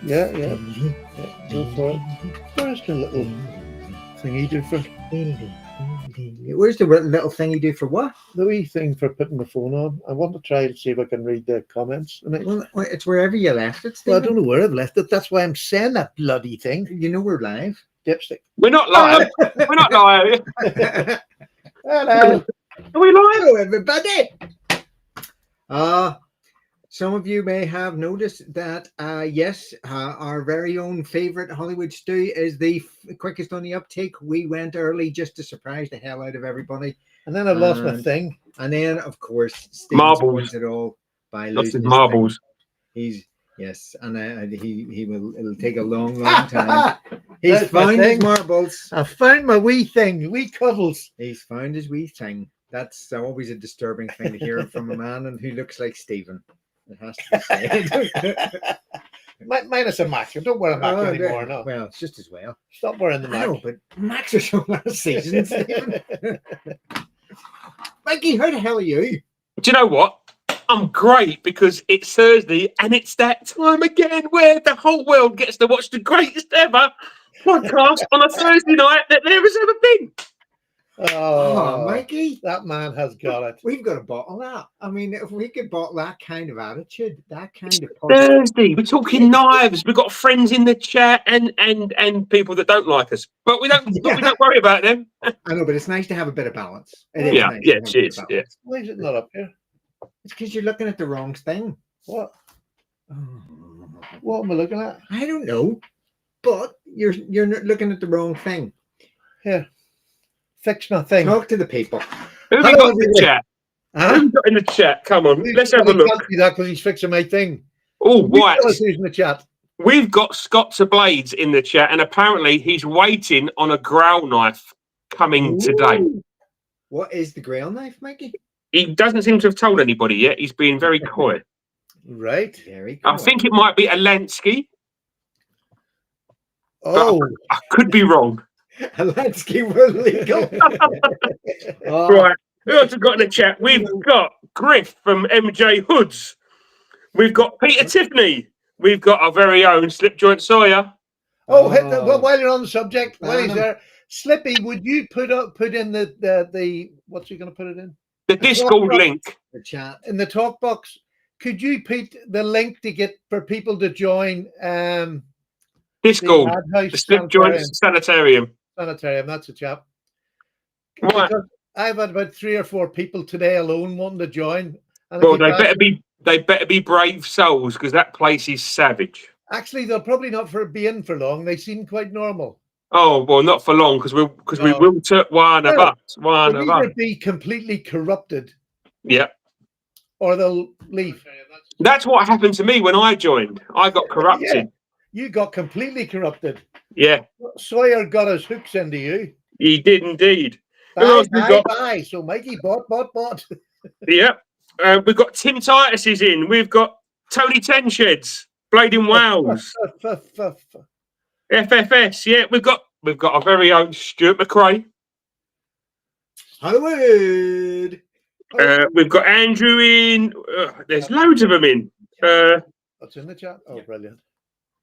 Yeah, yeah. Go for it. Where's the little thing you do for Where's the little thing you do for what? the wee thing for putting the phone on? I want to try to see if I can read the comments. Well, it's wherever you left it, Well, I Stephen. don't know where I've left it. That's why I'm saying that bloody thing. You know we're live. Dipstick. We're not live. We're not live. Hello. Are we live? Hello, everybody. Some of you may have noticed that, yes, our very own favorite Hollywood stew is the quickest on the uptake. We went early just to surprise the hell out of everybody. And then I lost my thing. And then, of course, Steve Marbles. spoils it all by Lost losing his his marbles. thing. Yes, and he will. It'll take a long time. He's There's my found his thing. marbles. I found my wee thing, wee cuddles. He's found his wee thing. That's always a disturbing thing to hear from a man and who looks like Stephen. It has to be said. Minus a Mac. Don't wear a Mac anymore, no. Well, it's just as well. Stop wearing the I Mac. know, but Max are so last season, Stephen. Mikey, how the hell are you? Do you know what? I'm great because it's Thursday and it's that time again where the whole world gets to watch the greatest ever podcast on a Thursday night that there has ever been. Oh, Mikey, that man has got it. we've got to bottle that. I mean, if we could bottle that kind of attitude, that kind of Thursday, we're talking knives. We've got friends in the chat and people that don't like us, but we don't worry about them. I know, but it's nice to have a bit of balance. It is Yeah, nice yeah, to have a it bit is. of Yeah. balance. Why is it not up here? It's because you're looking at the wrong thing. What? Oh, What am I looking at? I don't know, but you're not looking at the wrong thing. Here. Fix my thing. Talk to the people. Who have we Hello, got in the everybody. chat? Huh? Who we got in the chat? Come on, let's have a He look. can't do that because he's fixing my thing. Oh, You right. tell us who's in the chat. We've got Scott to Blades in the chat, and apparently he's waiting on a growl knife coming today. Ooh. What is the grail knife, Mikey? He doesn't seem to have told anybody yet. He's being very coy. Right. Very cool. I think it might be a Lansky. Oh. I could be wrong. a landscape were legal. Oh, Right. Who else have got in the chat? We've got Griff from MJ Hoods. We've got Peter Tiffany. We've got our very own Slip Joint Sawyer. Oh, well, while you're on the subject, while he's Banham. there, Slippy, would you put in the what's he going to put it in? The Discord link. the chat. In the talk box? Could you put the link to get for people to join Discord. the Ad House The Slip Joint Sanitarium. Sanitarium? That's a chap. Right. Because I've had about 3 or 4 people today alone wanting to join. And Well, they better be brave souls because that place is savage. actually, they'll probably not be in for long. They seem quite normal. Oh well, not for long because we will take one of Well, us. One They'll of us. either be completely corrupted Yeah. or they'll leave. That's what happened to me when I joined. I got corrupted. You got completely corrupted. Yeah, Sawyer got his hooks into you. he did indeed. Who Bye, else we bye, got? bye. So Mikey bought. Yeah. We've got Tim Titus is in. We've got Tony Tensheds, Blading Wales, FFS. Yeah, we've got our very own Stuart McRae. Hollywood. We've got Andrew in. There's loads of them in. What's in the chat? Oh, Yeah. brilliant.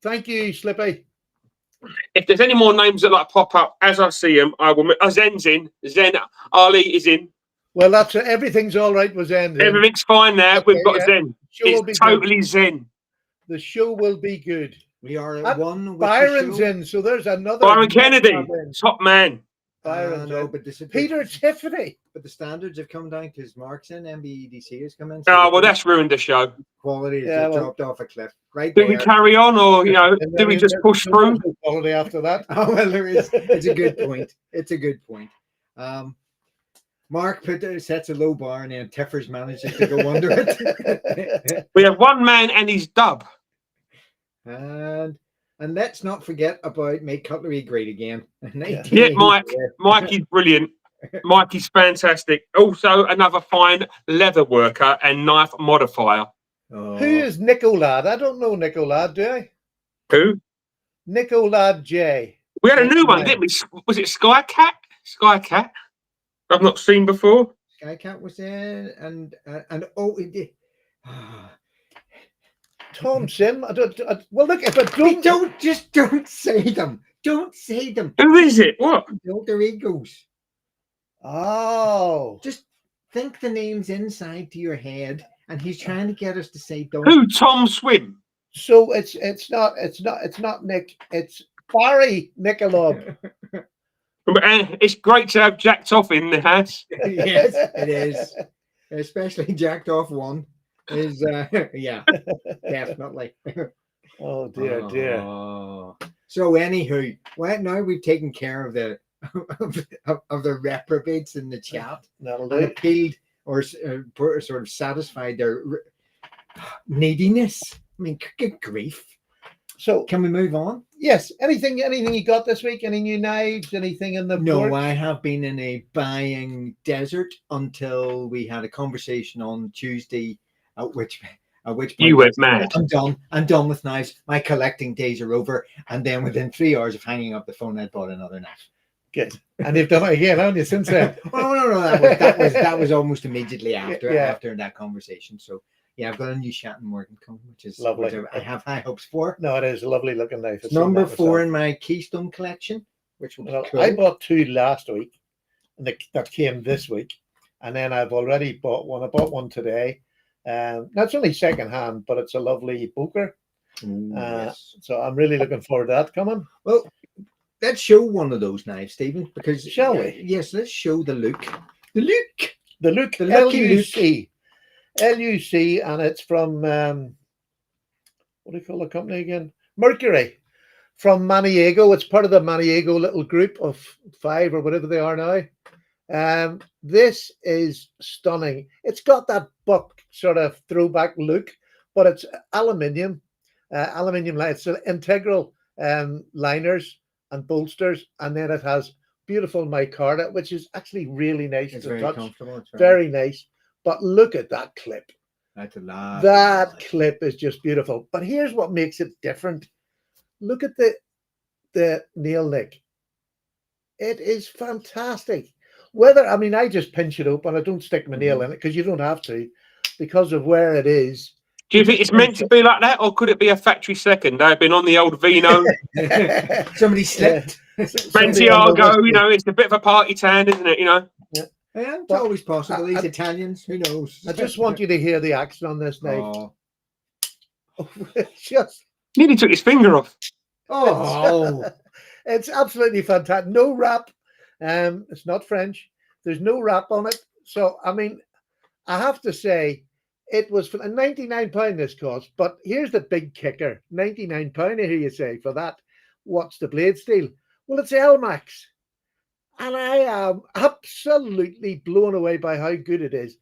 Thank you, Slippy. If there's any more names that like pop up as I see them, I will. Zen's in. Zen Ali is in. Well, that's everything's all right with Zen. then. Everything's fine now. Okay, We've got yeah. Zen. Show will be It's good. totally Zen. The show will be good. We are And at one with Byron's the show. in, so there's another. Byron Kennedy, in. top man. Byron's No, in. but Peter Tiffany. But the standards have come down because Mark's in, MBEDC has come in. Oh, well, the that's ruined the show. quality has Yeah, well- dropped off a cliff. Right Do we there. carry on or, And do then we just there's push through? no quality after that. Oh, well, there is. It's a good point. It's a good point. Mark sets a low bar and then Tiffers manages to go under it. We have one man and his dub. and let's not forget about Make Cutlery Great Again. Yeah, Mike. Mikey's brilliant. Mikey's fantastic. Also, another fine leather worker and knife modifier. Oh. Who is Nicolad? I don't know Nicolad, do I? Who? Nicolad J. We had a new one, didn't we? Was it Skycat? Skycat? I've not seen before. Skycat was in, and oh, it did. Tom Sim. Well, look, if I don't, Don't say them. Don't say them. Who is it? What? Alter egos. Oh, Just think the names inside to your head, and he's trying to get us to say don't. Who? Tom Swim. so it's not Nick. It's Barry Nicolob. It's great to have Jack Toff in the house. Yes, it is. Especially jacked off one is yeah, definitely. Oh dear, dear. Oh. So anywho, well, now we've taken care of the of the reprobates in the chat That'll and do. appealed or sort of satisfied their neediness. I mean, good grief. So Can we move on? yes, anything you got this week? Any new knives? Anything in the No, works? I have been in a buying desert until we had a conversation on Tuesday, at which point You went mad. I'm done with knives. My collecting days are over. And then within 3 hours of hanging up the phone, I bought another knife. Good. And you've done it again, haven't you, since then? Oh no, that was almost immediately after that conversation. So yeah, I've got a new Shatton Morgan coming, which Lovely. I have high hopes for. No, it is a lovely looking knife. It's number 4 in my Keystone collection, which will be cool. I bought 2 last week, and that came this week, and then I've already bought one. I bought one today. That's only second hand, but it's a lovely Booker. Yes. So I'm really looking forward to that coming. Well, let's show one of those knives, Stephen, because Shall we? Yes, let's show the look. The Luke, The lucky LUC. LUC, and it's from what do you call the company again? Mercury, from Maniego. It's part of the Maniego little group of 5 or whatever they are now. This is stunning. It's got that buck sort of throwback look, but it's aluminium line. It's integral liners and bolsters, and then it has beautiful micarta, which is actually really nice It's to very touch. comfortable. It's Very nice. But look at that clip. That's a lot. That clip is just beautiful. But here's what makes it different. Look at the nail nick. It is fantastic. I just pinch it open. I don't stick my nail in it because you don't have to, because of where it is. Do you think it's meant to be like that, or could it be a factory second? They've been on the old Vino, Somebody slipped. Santiago. It's a bit of a party town, isn't it? Yeah, it's always possible. These Italians, who knows? I just want you to hear the action on this knife. Oh, Just Nearly took his finger off. it's absolutely fantastic. No wrap. It's not French. There's no wrap on it. So I have to say, it was for £99 this cost. But here's the big kicker: £99. I hear you say for that. What's the blade steel? Well, it's Elmax, and I am absolutely blown away by how good it is.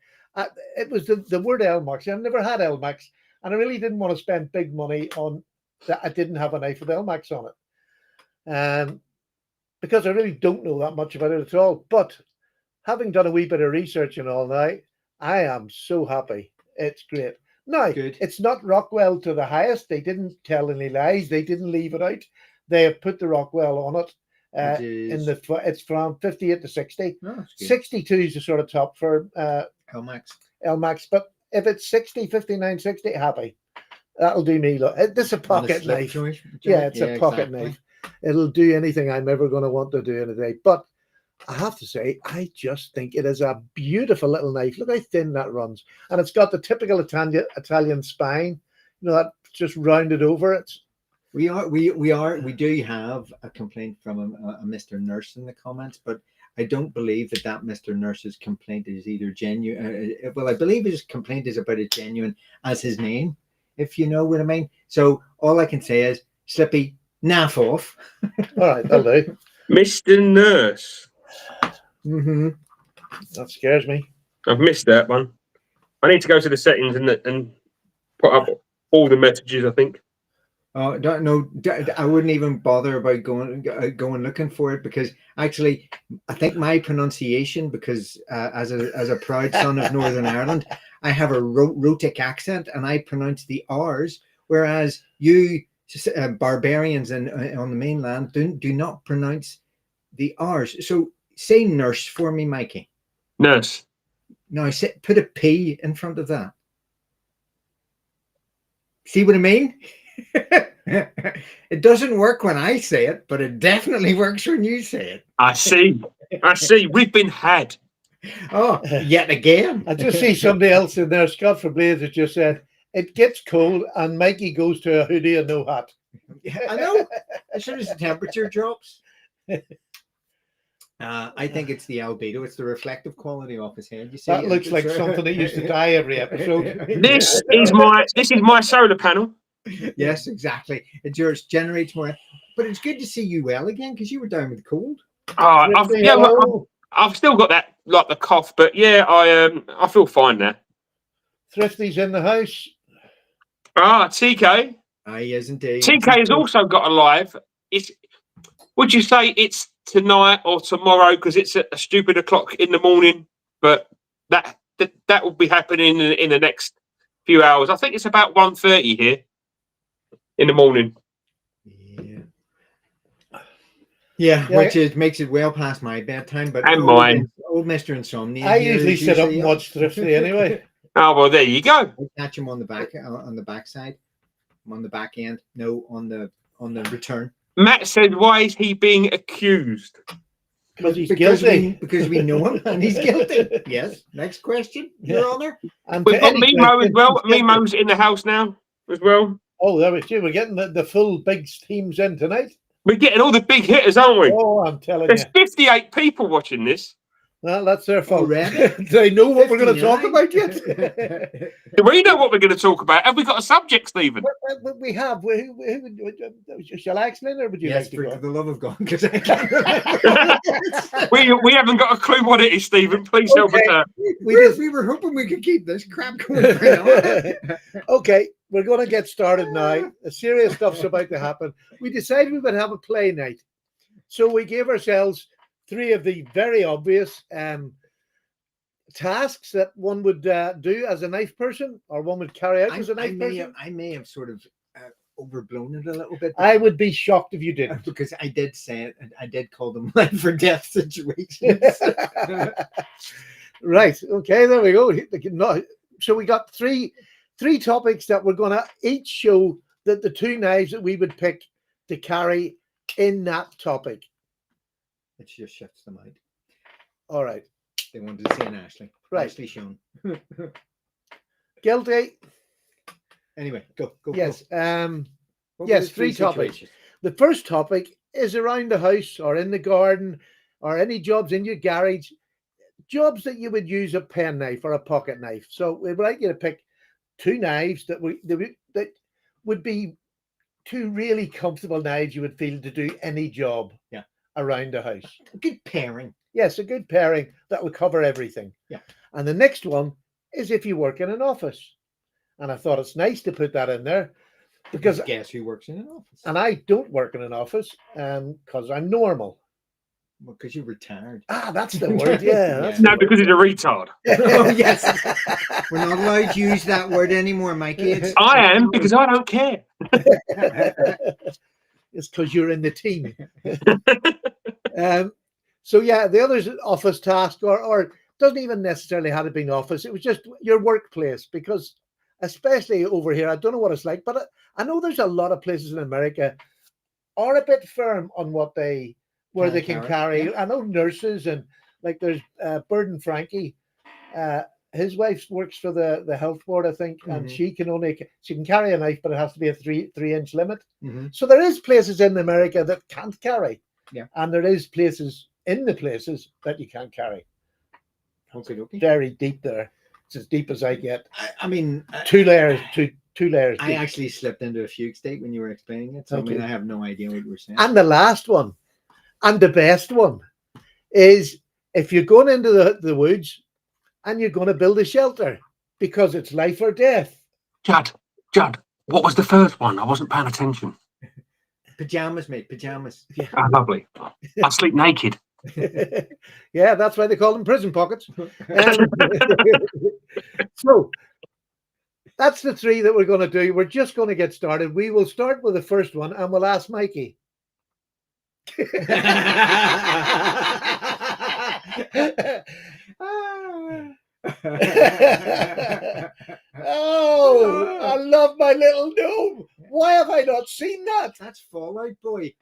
It was the word Elmax. I've never had Elmax, and I really didn't want to spend big money on that. I didn't have a knife with Elmax on it, because I really don't know that much about it at all. But having done a wee bit of research and all now, I am so happy. It's great. Now, It's not Rockwell to the highest. They didn't tell any lies. They didn't leave it out. They have put the Rockwell on it. It's from 58 to 60. 62 is the sort of top for Elmax. But if it's 60, 59, 60, happy. That'll do me. Look, this is a pocket knife. Yeah, it's a pocket knife. It'll do anything I'm ever going to want to do in a day. But I have to say, I just think it is a beautiful little knife. Look how thin that runs. And it's got the typical Italian spine, that just rounded over it. We do have a complaint from a Mr. Nurse in the comments, but I don't believe that Mr. Nurse's complaint is either genuine. Well, I believe his complaint is about as genuine as his name, if you know what I mean. So all I can say is, Slippy, naff off. All right, that'll do. Mr. Nurse. That scares me. I've missed that one. I need to go to the settings and put up all the messages, I think. Oh, no, I wouldn't even bother about going looking for it, because actually, I think my pronunciation, because as a proud son of Northern Ireland, I have a rhotic accent and I pronounce the R's, whereas you barbarians on the mainland do not pronounce the R's. So say nurse for me, Mikey. Nurse. No, put a P in front of that. See what I mean? It doesn't work when I say it, but it definitely works when you say it. I see. I see. We've been had. Oh, yet again. I just see somebody else in there. Scott from Blaze has just said, it gets cold and Mikey goes to a hoodie and no hat. I know. As soon as the temperature drops. I think it's the albedo. It's the reflective quality off his head. You see, That looks like something that used to die every episode. This is my solar panel. Yes, exactly. It just generates more. But it's good to see you well again because you were down with the cold. I've still got that, like the cough, but yeah, I feel fine now. Thrifty's in the house. Ah, TK. He is indeed. TK has also got a live. Would you say it's tonight or tomorrow? Because it's at a stupid o'clock in the morning, but that will be happening in the next few hours. I think it's about 1:30 here in the morning. Yeah, which makes it well past my bedtime, but and mine. Old Mr. Insomnia. I usually sit up and watch Thrifty anyway. Oh well, there you go. I catch him on the back side. I'm on the back end. No, on the return. Matt said, "Why is he being accused?" Because he's guilty. Because we know him and he's guilty. Yes. Next question, Your Honour. We've got Mimo as well. Mimo's in the house now as well. Oh, there we go. We're getting the full big teams in tonight. We're getting all the big hitters, aren't we? Oh, I'm telling There's you. 58 people watching this. Well, that's their fault. Already? Do they know what we're going to talk about yet? Do we know what we're going to talk about? Have we got a subject, Stephen? We have. Shall I explain or would you like to for go? the love of God, because I can't remember. we haven't got a clue what it is, Stephen. Please help us out. We were hoping we could keep this crap going. Okay, we're going to get started now. The serious stuff's about to happen. We decided we would have a play night. So we gave ourselves 3 of the very obvious tasks that one would do as a knife person, or one would carry out as a knife person. I may have sort of overblown it a little bit. I would be shocked if you didn't. Because I did say it, and I did call them life or death situations. Right. Okay, there we go. So we got three topics that we're going to each show that the 2 knives that we would pick to carry in that topic. It just shifts them out. All right. They wanted to see an Ashley. Right. Ashley shown. Guilty. Anyway, go. Yes. Go. Yes, 3 topics. The first topic is around the house or in the garden or any jobs in your garage, jobs that you would use a pen knife or a pocket knife. So we'd like you to pick 2 knives that would be 2 really comfortable knives you would feel to do any job around the house. A good pairing. Yes, a good pairing that would cover everything. Yeah. And the next one is if you work in an office. And I thought it's nice to put that in there because guess who works in an office? And I don't work in an office because I'm normal. Well, because you're retired. That's the word. Yeah. That's No, because he's a retard. Oh, yes. We're not allowed to use that word anymore, Mikey. I am, because I don't care. It's because you're in the team. So yeah, the other office task or doesn't even necessarily have to be an office. It was just your workplace, because especially over here, I don't know what it's like, but I know there's a lot of places in America are a bit firm on what they can carry. Yeah. I know nurses, and like there's Bird and Frankie. His wife works for the health board, I think, and she can carry a knife, but it has to be a 3-inch limit. So there is places in America that can't carry, and there is places in the places that you can't carry. Okay. Very deep there. It's as deep as I get. I mean, 2 layers, two layers. I actually slipped into a fugue state when you were explaining it, so I mean, I have no idea what you were saying. And the last one, and the best one, is if you're going into the woods and you're going to build a shelter because it's life or death. Judd, what was the first one? I wasn't paying attention. Pajamas, mate, pajamas. Yeah. Oh, lovely. I sleep naked. Yeah, that's why they call them prison pockets. So that's the 3 that we're going to do. We're just going to get started. We will start with the first one, and we'll ask Mikey. Oh, I love my little gnome. Why have I not seen that? That's Fallout Boy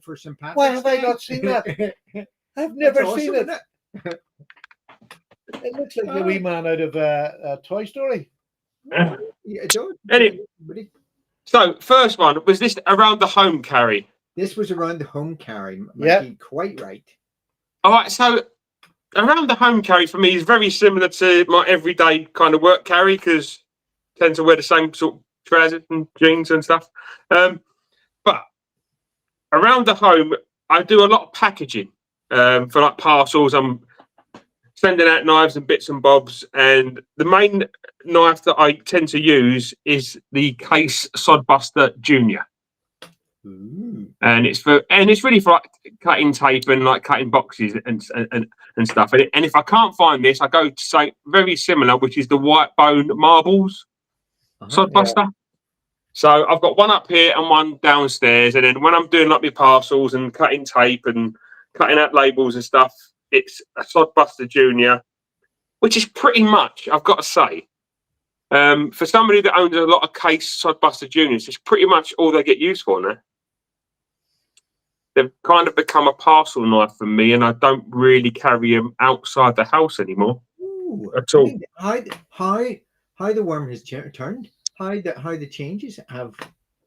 for St. Patrick's Why have I Day. not seen that? I've That's never awesome, seen it. isn't it? It looks like the wee man out of Toy Story. Yeah, it does. Anyway, so first one was this around the home carry. This was around the home carry. Yeah. Mikey, quite right. All right, so around the home carry for me is very similar to my everyday kind of work carry because I tend to wear the same sort of trousers and jeans and stuff. But around the home, I do a lot of packaging for like parcels. I'm sending out knives and bits and bobs, and the main knife that I tend to use is the Case Sodbuster Junior. Ooh. And it's really for like cutting tape and like cutting boxes and stuff. And if I can't find this, I go to say very similar, which is the White Bone Marbles Sodbuster. Yeah. So I've got one up here and one downstairs, and then when I'm doing like my parcels and cutting tape and cutting out labels and stuff, it's a Sodbuster Junior, which is pretty much, I've got to say, for somebody that owns a lot of Case Sodbuster Juniors, it's pretty much all they get used for now. They've kind of become a parcel knife for me, and I don't really carry them outside the house anymore. Ooh, at all. How the worm has turned, how the changes have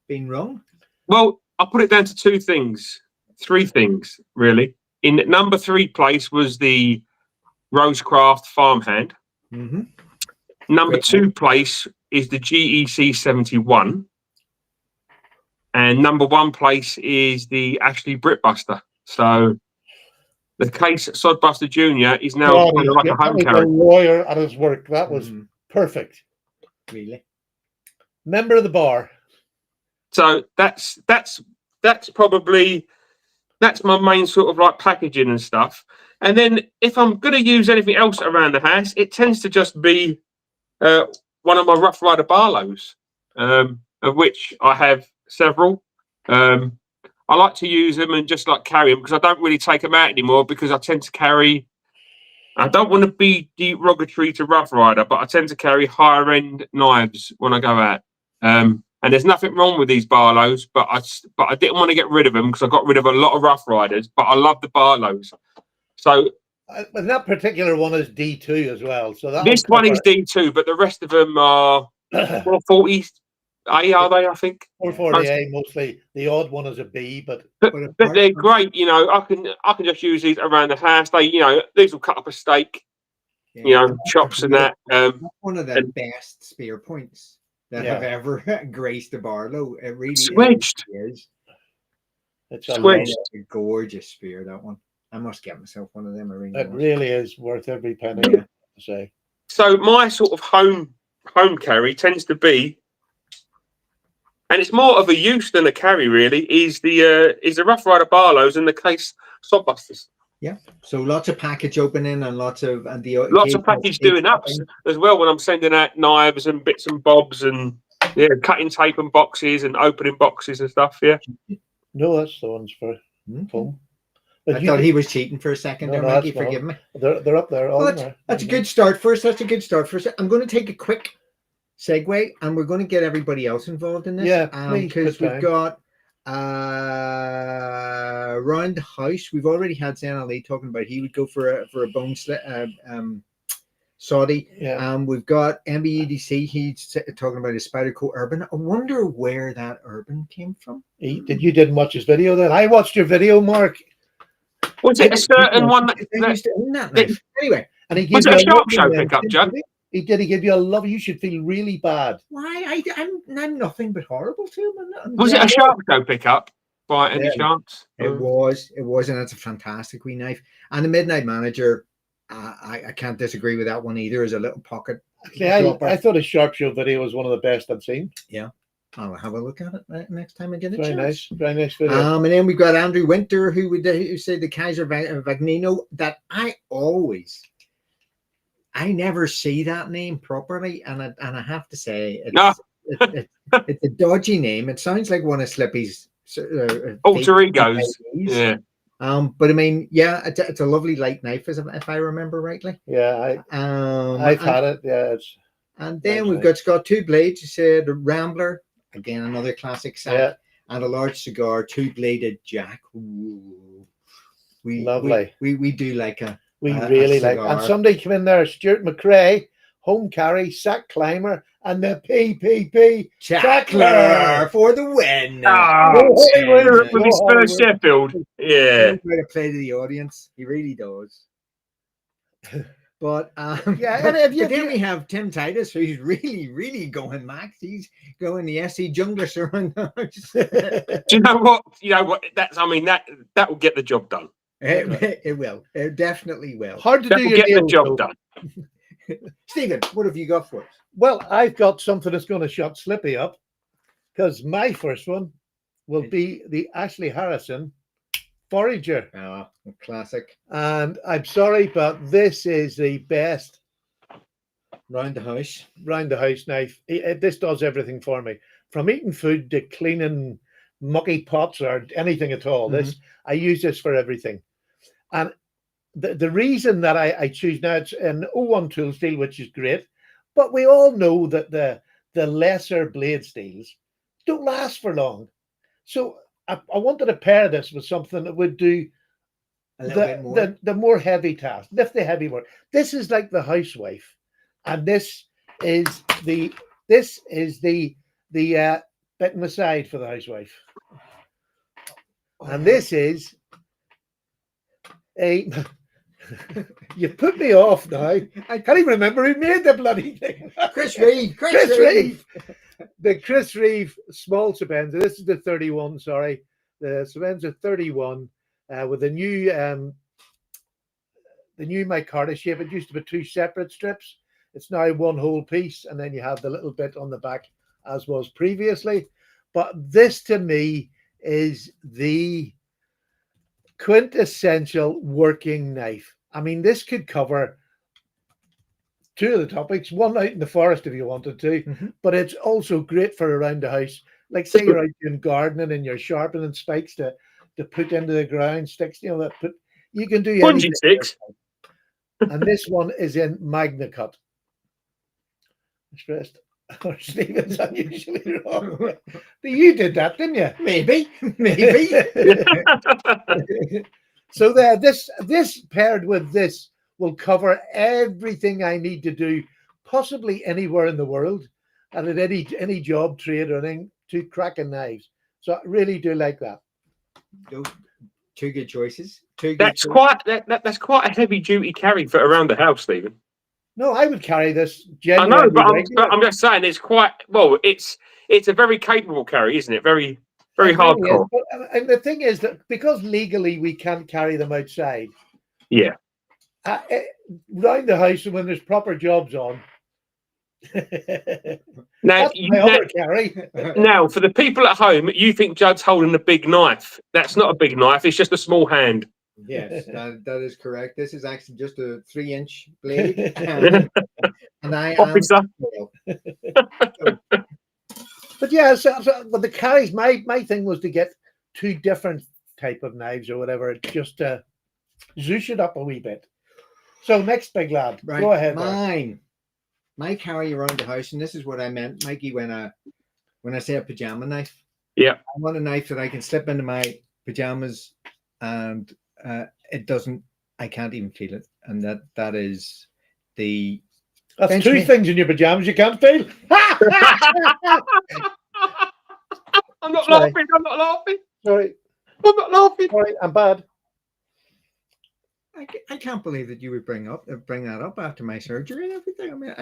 been wrong. Well, I'll put it down to three things, really. In number 3 place was the Rosecraft Farmhand. Mm-hmm. Number 2 place is the GEC 71. And number 1 place is the Ashley Britbuster. So the Case Sodbuster Junior is now kind of like a home carry. A lawyer at his work. That was perfect. Really? Member of the bar. So that's probably my main sort of like packaging and stuff. And then if I'm going to use anything else around the house, it tends to just be one of my Rough Rider Barlows, of which I have several. I like to use them and just like carry them because I don't really take them out anymore because I tend to carry. I don't want to be derogatory to Rough Rider, but I tend to carry higher end knives when I go out. And there's nothing wrong with these Barlows, but I didn't want to get rid of them because I got rid of a lot of Rough Riders. But I love the Barlows. So and that particular one is D2 as well. So this one is D2, but the rest of them are 440. Are they? I think 440A mostly. The odd one is a B, but they're great. You know, I can just use these around the house. These will cut up a steak. Yeah. Chops and that. One of the best spear points that have ever graced a Barlow. It really swedged. Is. It's a gorgeous spear. That one. I must get myself one of them. It really is worth every penny. Yeah. To say. So my sort of home carry tends to be. And it's more of a use than a carry, really. Is the Rough Rider Barlows and the Case Sodbusters. Yeah. So lots of package opening and lots of package doing ups as well when I'm sending out knives and bits and bobs and cutting tape and boxes and opening boxes and stuff. Yeah. No, that's the ones for home. I thought he was cheating for a second there, Mikey. Forgive me. They're up there. That's a good start for us. That's a good start for us. I'm going to take a quick segue, and we're going to get everybody else involved in this. Yeah, because we've got around the house. We've already had Zain Ali talking about he would go for a bone slit, Saudi. Yeah. We've got MBEDC. He's talking about his Spyderco Urban. I wonder where that Urban came from. You didn't watch his video then? I watched your video, Mark. Was it a certain one that used to own that knife? Anyway, and he was it a Sharp Show pickup, Judd? He did. He gave you a love. You should feel really bad. Why? I'm nothing but horrible to him. Was it a Sharp Show pickup by any chance? It was, and it's a fantastic wee knife. And the Midnight Manager, I can't disagree with that one either. Is a little pocket. I thought a Sharp Show video was one of the best I've seen. Yeah. I'll have a look at it next time I get a chance. Very nice video. And then we've got Andrew Winter, who said the Kaiser Vagnino. That I never see that name properly, and I have to say it's a dodgy name. It sounds like one of Slippy's alter egos. Yeah. But I mean, yeah, it's a lovely light knife, if I remember rightly. Yeah, I've And had it. Yeah, it's then nice, we've nice. got two blades. You said a Rambler, again another classic sack, Yeah, and a large cigar, two bladed Jack. Ooh. lovely. We do like We a really like. And cigar. somebody came in there, Stuart McRae, home carry, sack climber, and the PPP Chackler for the win. Ah, Go Hollywood, with go his first Hollywood. Sheffield. Yeah. He's going to play to the audience. He really does. But Yeah, but, and if but then we have Tim Titus, who's really going max. He's going the SC jungler around the house. Do you know what? You know what? That's. I mean, that will get the job done. It will. It definitely will. Hard to That do will your get the nails, job though. done. Stephen, what have you got for us? Well, I've got something that's going to shut Slippy up, because my first one will be the Ashley Harrison Forager. Ah, classic. And I'm sorry, but this is the best Round the house. round the house knife. This does everything for me, from eating food to cleaning mucky pots or anything at all. This I use this for everything. And the reason that I choose now, it's an 01 tool steel, which is great, but we all know that the lesser blade steels don't last for long. So I wanted to pair this with something that would do A little bit more. the more heavy task, lift the heavy work. This is like the housewife, and this is the bit on the side for the housewife, and this is a. You put me off now. I can't even remember who made the bloody thing. Chris Reeve. Chris Reeve. The Chris Reeve small Sabenza. This is the 31. Sorry, the Sabenza 31 with the new micarta shape. It used to be two separate strips. It's now one whole piece, and then you have the little bit on the back, as was previously. But this, to me, is the quintessential working knife. I mean, this could cover two of the topics, one out in the forest if you wanted to, but it's also great for around the house. Like, say you're out doing gardening and you're sharpening spikes to put into the ground, sticks, you know, that put, you can do anything. sticks. And this one is in Magna Cut. Stressed. Or Stephen's unusually wrong. But you did that, didn't you? Maybe. So there, this paired with this will cover everything I need to do, possibly anywhere in the world, and at any job, trade, or anything, to cracking knives. So I really do like that. Two good choices. That's quite a heavy duty carry for around the house, Stephen. No, I would carry this I genuinely. know, but I'm just saying it's quite well. It's a very capable carry, isn't it? Very hardcore. And the thing is that because legally we can't carry them outside. Yeah. Round the house, and when there's proper jobs on. Now, carry. Now, for the people at home, you think Judd's holding a big knife. That's not a big knife. It's just a small hand. Yes, that is correct. This is actually just a 3-inch blade. And I Officer. But yeah, but the carries, my thing was to get two different type of knives or whatever, just to zoosh it up a wee bit. So next, big lad, right, go ahead. My carry around the house, and this is what I meant, Mikey, when I say a pajama knife. Yeah. I want a knife that I can slip into my pajamas and I can't even feel it. And that is the... That's two things in your pajamas you can't feel. I'm not laughing. Sorry. I'm not laughing. Sorry, I'm bad. I can't believe that you would bring that up after my surgery and everything. I mean,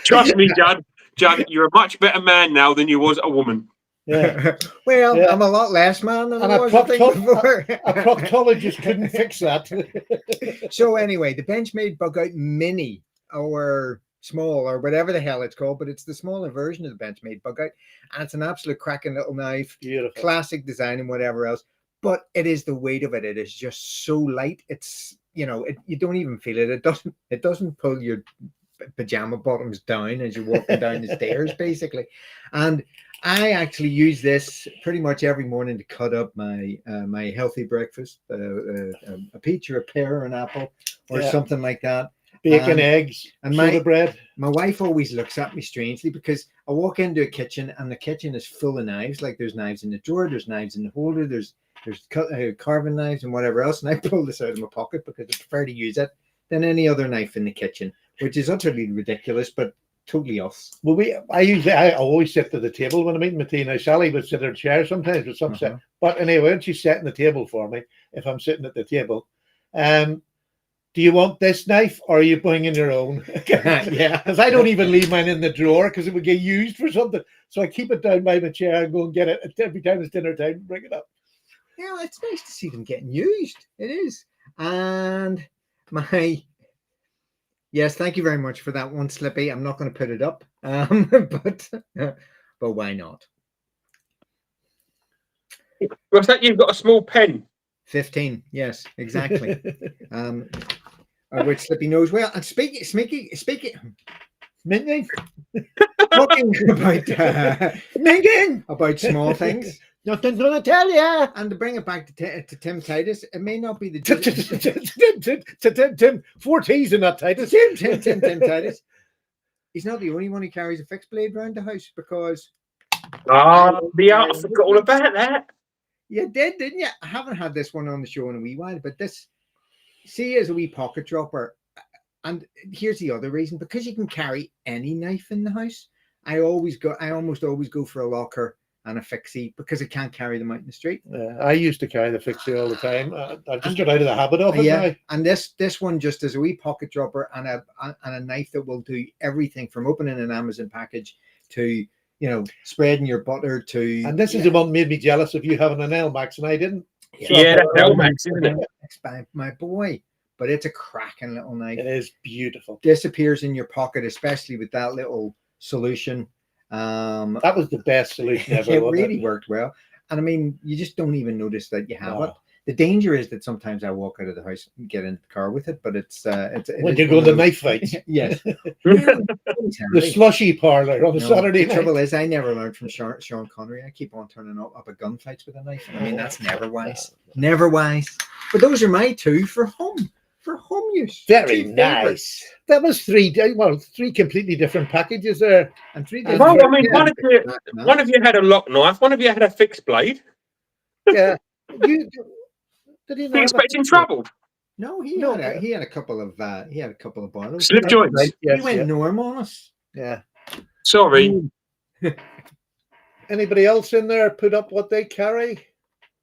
Trust me, Judd. Judd, you're a much better man now than you was a woman. Yeah. Well, yeah. I'm a lot less man than and I was before. A proctologist couldn't fix that. So anyway, the Benchmade Bug Out Mini, or small, or whatever the hell it's called, but it's the smaller version of the Benchmade Bug Out, and it's an absolute cracking little knife. Beautiful, classic design and whatever else. But it is the weight of it. It is just so light. It's, you know, you don't even feel it. It doesn't pull your pajama bottoms down as you're walking down the stairs, basically. And I actually use this pretty much every morning to cut up my my healthy breakfast, a peach or a pear or an apple or something like that. Bacon, eggs, and soda bread. My wife always looks at me strangely because I walk into a kitchen and the kitchen is full of knives. Like there's knives in the drawer, there's knives in the holder, there's carving knives and whatever else. And I pull this out of my pocket because I prefer to use it than any other knife in the kitchen, which is utterly ridiculous, but totally us. Well, I always sit to the table when I'm eating my tea. Now, Sally would sit in her chair sometimes with some set. But anyway, when she's setting the table for me, if I'm sitting at the table, do you want this knife or are you bringing your own? Yeah, because I don't even leave mine in the drawer because it would get used for something. So I keep it down by my chair and go and get it every time it's dinner time and bring it up. Yeah, well, it's nice to see them getting used. It is. And yes, thank you very much for that one, Slippy. I'm not going to put it up, but why not? What's that? You've got a small pen. 15. Yes, exactly. Which Slippy knows well. And speaking Minging? talking about small things. Nothing's going to tell you. And to bring it back to Tim Titus, it may not be the Tim, 4 T's in that Titus. Tim Titus. He's not the only one who carries a fixed blade around the house because. I forgot all about that. You did, didn't you? I haven't had this one on the show in a wee while, but this, see, as a wee pocket dropper. And here's the other reason: because you can carry any knife in the house. I almost always go for a locker and a fixie because I can't carry them out in the street. I used to carry the fixie all the time. I've just got out of the habit of it now. And this one just as a wee pocket dropper and a knife that will do everything from opening an Amazon package to spreading your butter to. And this is the one that made me jealous of you having an LMAX and I didn't. Yeah, that's LMAX, isn't it? My boy. But it's a cracking little knife. It is beautiful. Disappears in your pocket, especially with that little solution. That was the best solution ever. It really worked well. And I mean, you just don't even notice that you have it. The danger is that sometimes I walk out of the house and get in the car with it, but it's when you go to knife fights. Yes. The slushy parlor on a Saturday night. The trouble is I never learned from Sean Connery. I keep on turning up at gunfights with a knife. I mean, that's never wise. Never wise. But those are my two for home. For home use. Very nice. That was three completely different packages there. And 3 different. Well, I mean, one of you had a lock knife, one of you had a fixed blade. Yeah. Did he not expecting trouble? No, he had a couple of bottles. Slip joints. Right, yes, he went norm on us. Yeah. Sorry. Anybody else in there put up what they carry?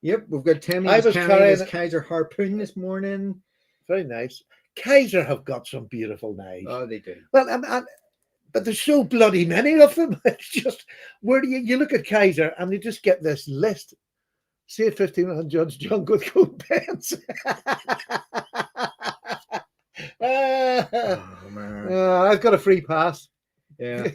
Yep, we've got Timmy. I was carrying his Kaiser harpoon this morning. Very nice. Kaiser have got some beautiful knives. Oh, they do. Well, but there's so bloody many of them. It's just, where do you look at Kaiser and you just get this list. See it 15 on Judge Junk with gold pens. I've got a free pass. Yeah.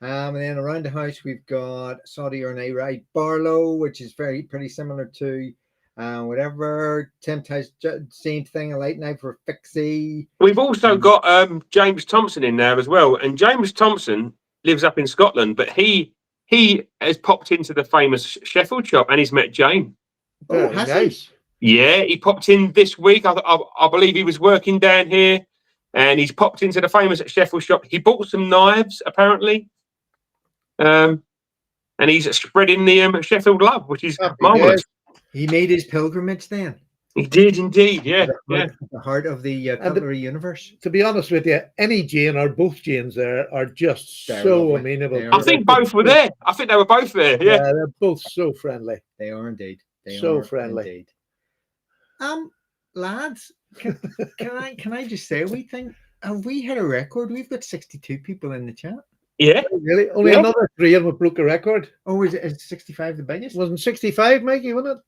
And then around the house we've got Saudi or Right Barlow, which is pretty similar to whatever. Tim has same thing, a light knife for fixie. We've also got James Thompson in there as well, and James Thompson lives up in Scotland, but he has popped into the famous Sheffield shop and he's met Jane. Oh, has nice. He? Yeah, he popped in this week. I believe he was working down here, and he's popped into the famous Sheffield shop. He bought some knives apparently, and he's spreading the Sheffield love, which is marvelous. He made his pilgrimage then. He did indeed, yeah. The heart of the cutlery universe. To be honest with you, any Jane or both Janes there are just so amenable. I think both were there. I think they were both there. Yeah, they're both so friendly. They are indeed. They so are friendly. Indeed. Lads, can I just say we think have we hit a record? We've got 62 people in the chat. Yeah, really? Only another 3 and we broke a record. Oh, is 65 the biggest? Wasn't 65, Mikey? Wasn't it?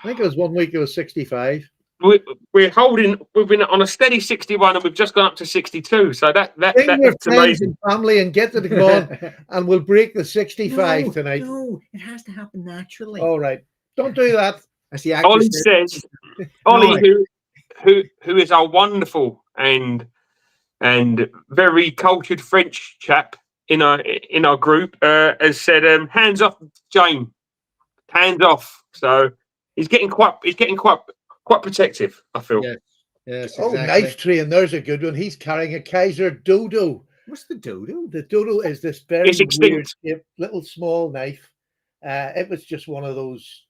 I think it was 1 week. It was 65. We've been on a steady 61, and we've just gone up to 62. So that's amazing. And family and get it going, and we'll break the 65 tonight. No, it has to happen naturally. All right, don't do that. As the Ollie says, Ollie, who is our wonderful and and very cultured French chap in our group has said, "Hands off, Jane, hands off." So he's getting quite protective, I feel. Yes, yes, Oh, exactly. knife train. There's a good one. He's carrying a Kaiser dodo. What's the dodo? The dodo is this very It's extinct. weird shaped little small knife. It was just one of those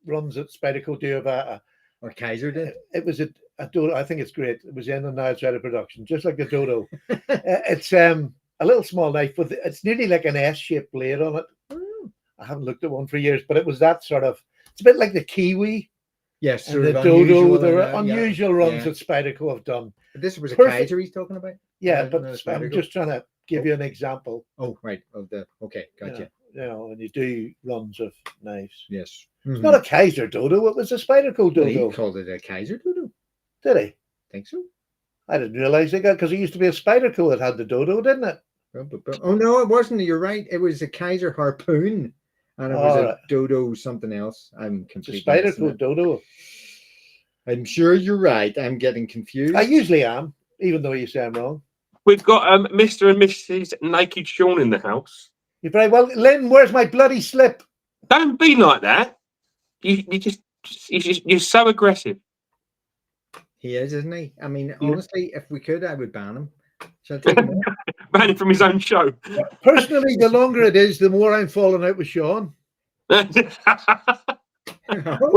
runs that Spyderco do of Or Kaiser did. it was a dodo. I think it's great. It was in and now it's out of production, just like the dodo. It's a little small knife with it's nearly like an S-shaped blade on it. I haven't looked at one for years, but it was that sort of. It's a bit like the kiwi Yes, and sort the of dodo. unusual There and, are unusual runs yeah. that Spyderco have done. But this was a Perfect. Kaiser he's talking about. Yeah, No, but no, I'm Spyderco. just trying to give you an example. Oh, right. Of the okay, gotcha. You know, when you do runs of knives. Yes. It's not a Kaiser dodo. It was a Spyderco Well, dodo. he called it a Kaiser dodo. Did he? Think so. I didn't realize they got because it used to be a Spyderco that had the dodo, didn't it? Oh no, it wasn't. You're right. It was a Kaiser harpoon, and it was All a right. dodo something else. I'm It's a completely missing Spyderco it. dodo. I'm sure you're right. I'm getting confused. I usually am, even though you say I'm wrong. We've got Mr. and Mrs. Naked Sean in the house. You're very well, Lynn. Where's my bloody slip? Don't be like that. You're so aggressive. He is, isn't he? I mean, honestly, if we could, I would ban him. Shall I take him off? Ban him from his own show. Personally, the longer it is, the more I'm falling out with Sean. Well,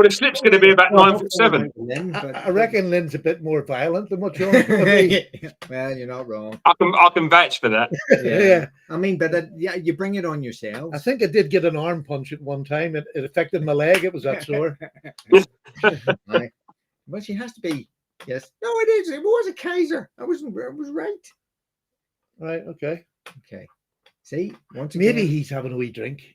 the slip's going to be about 9'7". Lynn, but- I reckon Lynn's a bit more violent than what Sean's going to be. Well, you're not wrong. I can vouch for that. Yeah. I mean, but yeah, you bring it on yourselves. I think I did get an arm punch at one time. It affected my leg. It was that sore. Aye. Well, she has to be. Yes. No, it is. It was a Kaiser. I was right. Right. Okay. Okay. See, once Maybe again, he's having a wee drink.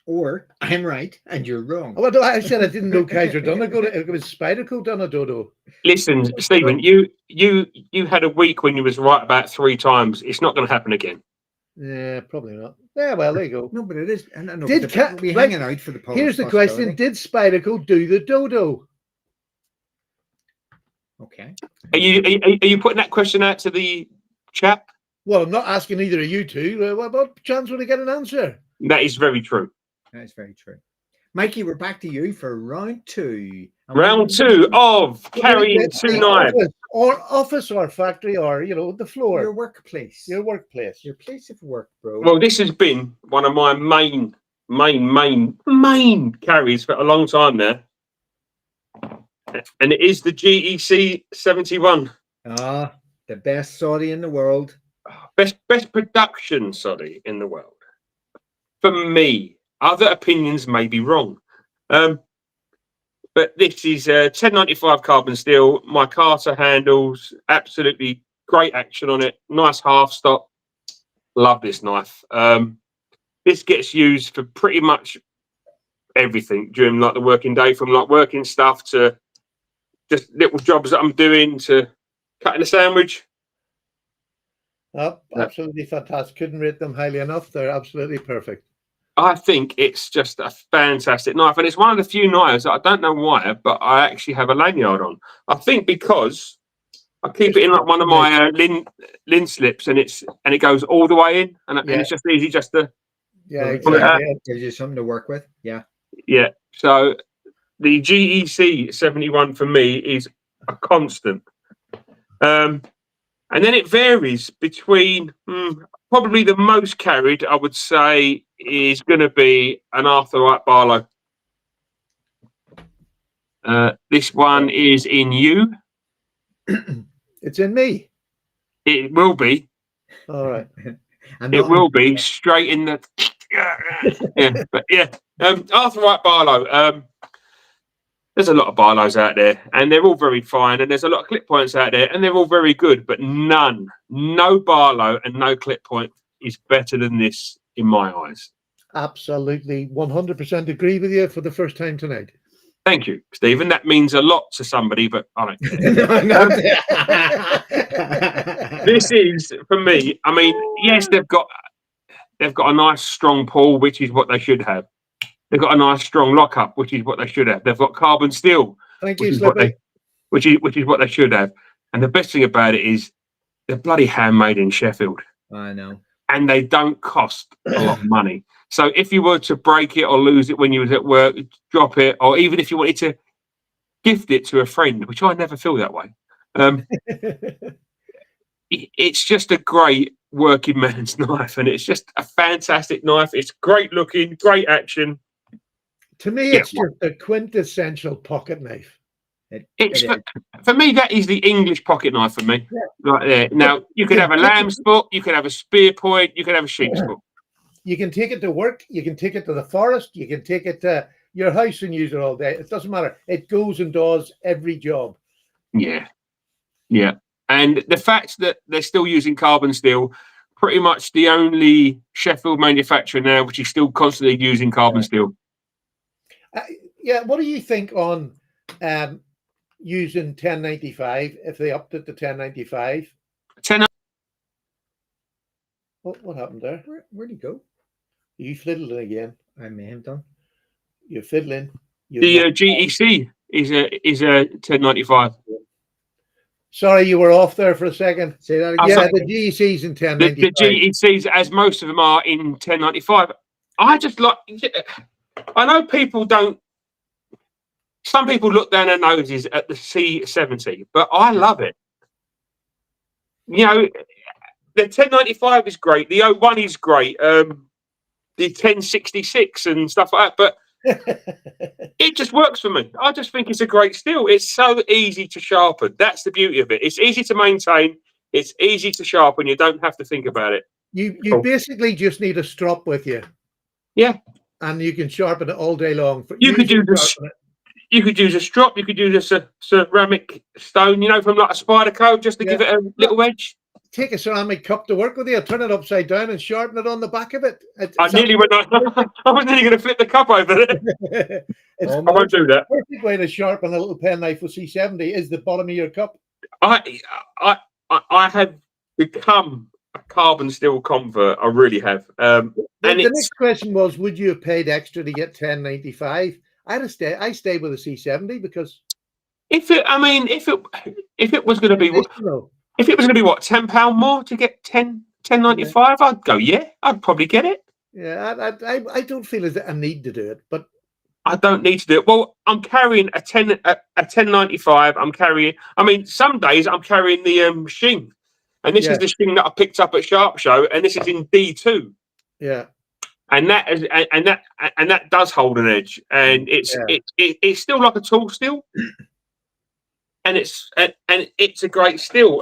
or I'm right and you're wrong. Oh, I said I didn't know Kaiser done it. It was Spyderco done a dodo. Listen, Stephen, you had a week when you was right about 3 times. It's not going to happen again. Yeah, probably not. Yeah, well, there you go. No, but it is. I know. Did we're right, hanging out for the Here's the question: did Spyderco do the dodo? Okay. Are you putting that question out to the chat? Well, I'm not asking either of you two. What chance would I get an answer? That is very true. That is very true. Mikey, we're back to you for round 2. And Round 2 of carrying 2 knives. Office or factory or, the floor. Your workplace. Your workplace. Your place of work, bro. Well, this has been one of my main carries for a long time now. And it is the GEC 71. Ah, the best Saudi in the world. Best production Saudi in the world. For me, other opinions may be wrong. But this is 1095 carbon steel. My Carter handles, absolutely great action on it. Nice half stop. Love this knife. This gets used for pretty much everything during the working day, from working stuff to just little jobs that I'm doing to cutting a sandwich. Oh, absolutely fantastic. Couldn't rate them highly enough. They're absolutely perfect. I think it's just a fantastic knife, and it's one of the few knives that I don't know why, but I actually have a lanyard on. I think because I keep it in one of my lin slips, and it goes all the way in, and it's just easy just to exactly. Gives you something to work with. Yeah. So the GEC 71 for me is a constant. And then it varies between probably the most carried, I would say, is going to be an Arthurite Barlow. This one is in you. It's in me. It will be. All right. It will be straight in the. Arthurite Barlow. There's a lot of Barlows out there, and they're all very fine, and there's a lot of clip points out there, and they're all very good, but no Barlow and no clip point is better than this in my eyes. Absolutely 100% agree with you for the first time tonight. Thank you, Stephen. That means a lot to somebody, but I don't care. This is, for me, I mean, yes, they've got a nice strong pull, which is what they should have. They've got a nice strong lockup, which is what they should have. They've got carbon steel, Thank you, which is what they should have. And the best thing about it is they're bloody handmade in Sheffield. I know. And they don't cost a lot of money. So if you were to break it or lose it when you was at work, drop it, or even if you wanted to gift it to a friend, which I never feel that way, it's just a great working man's knife, and it's just a fantastic knife. It's great looking, great action. To me, it's just a quintessential pocket knife. For me, that is the English pocket knife for me. Yeah. Right there. Now, you could have a lamb's foot, you could have a spear point, you could have a sheep's foot. You can take it to work, you can take it to the forest, you can take it to your house and use it all day. It doesn't matter. It goes and does every job. Yeah. Yeah. And the fact that they're still using carbon steel, pretty much the only Sheffield manufacturer now which is still constantly using carbon steel. Yeah. What do you think on using 1095 if they upped it to 1095? What happened there? Where'd he go? You fiddling again. I may have done. You're fiddling. The GEC is a 1095. Sorry, you were off there for a second. Say that again. Yeah, the GEC's in 1095. The GECs, as most of them are, in 1095. I just like. I know people don't. Some people look down their noses at the C70, but I love it. You know, the 1095 is great. The 01 is great. The 1066 and stuff like that. But it just works for me. I just think it's a great steel. It's so easy to sharpen. That's the beauty of it. It's easy to maintain. It's easy to sharpen. You don't have to think about it. You basically just need a strop with you. Yeah. And you can sharpen it all day long. You could do this. You could use a strop. You could use a ceramic stone, you know, from like a spider code, just to give it a little edge. Take a ceramic cup to work with you, turn it upside down and sharpen it on the back of it. I nearly went. I was nearly going to flip the cup over there. I won't do that. The perfect way to sharpen a little pen knife with C70 is the bottom of your cup. I have become a carbon steel convert. I really have. And the next question was, would you have paid extra to get 1095? I stayed with a C70 because if it was going to be what £10 more to get 1095, I'd go. Yeah, I'd probably get it. Yeah, I don't feel as a need to do it, but I don't need to do it. Well, I'm carrying a 1095. I'm carrying. I mean, some days I'm carrying the Shing, and this is the Shing that I picked up at Sharp Show, and this is in D2. Yeah. And that does hold an edge, and it's still like a tool steel, and it's a great steel.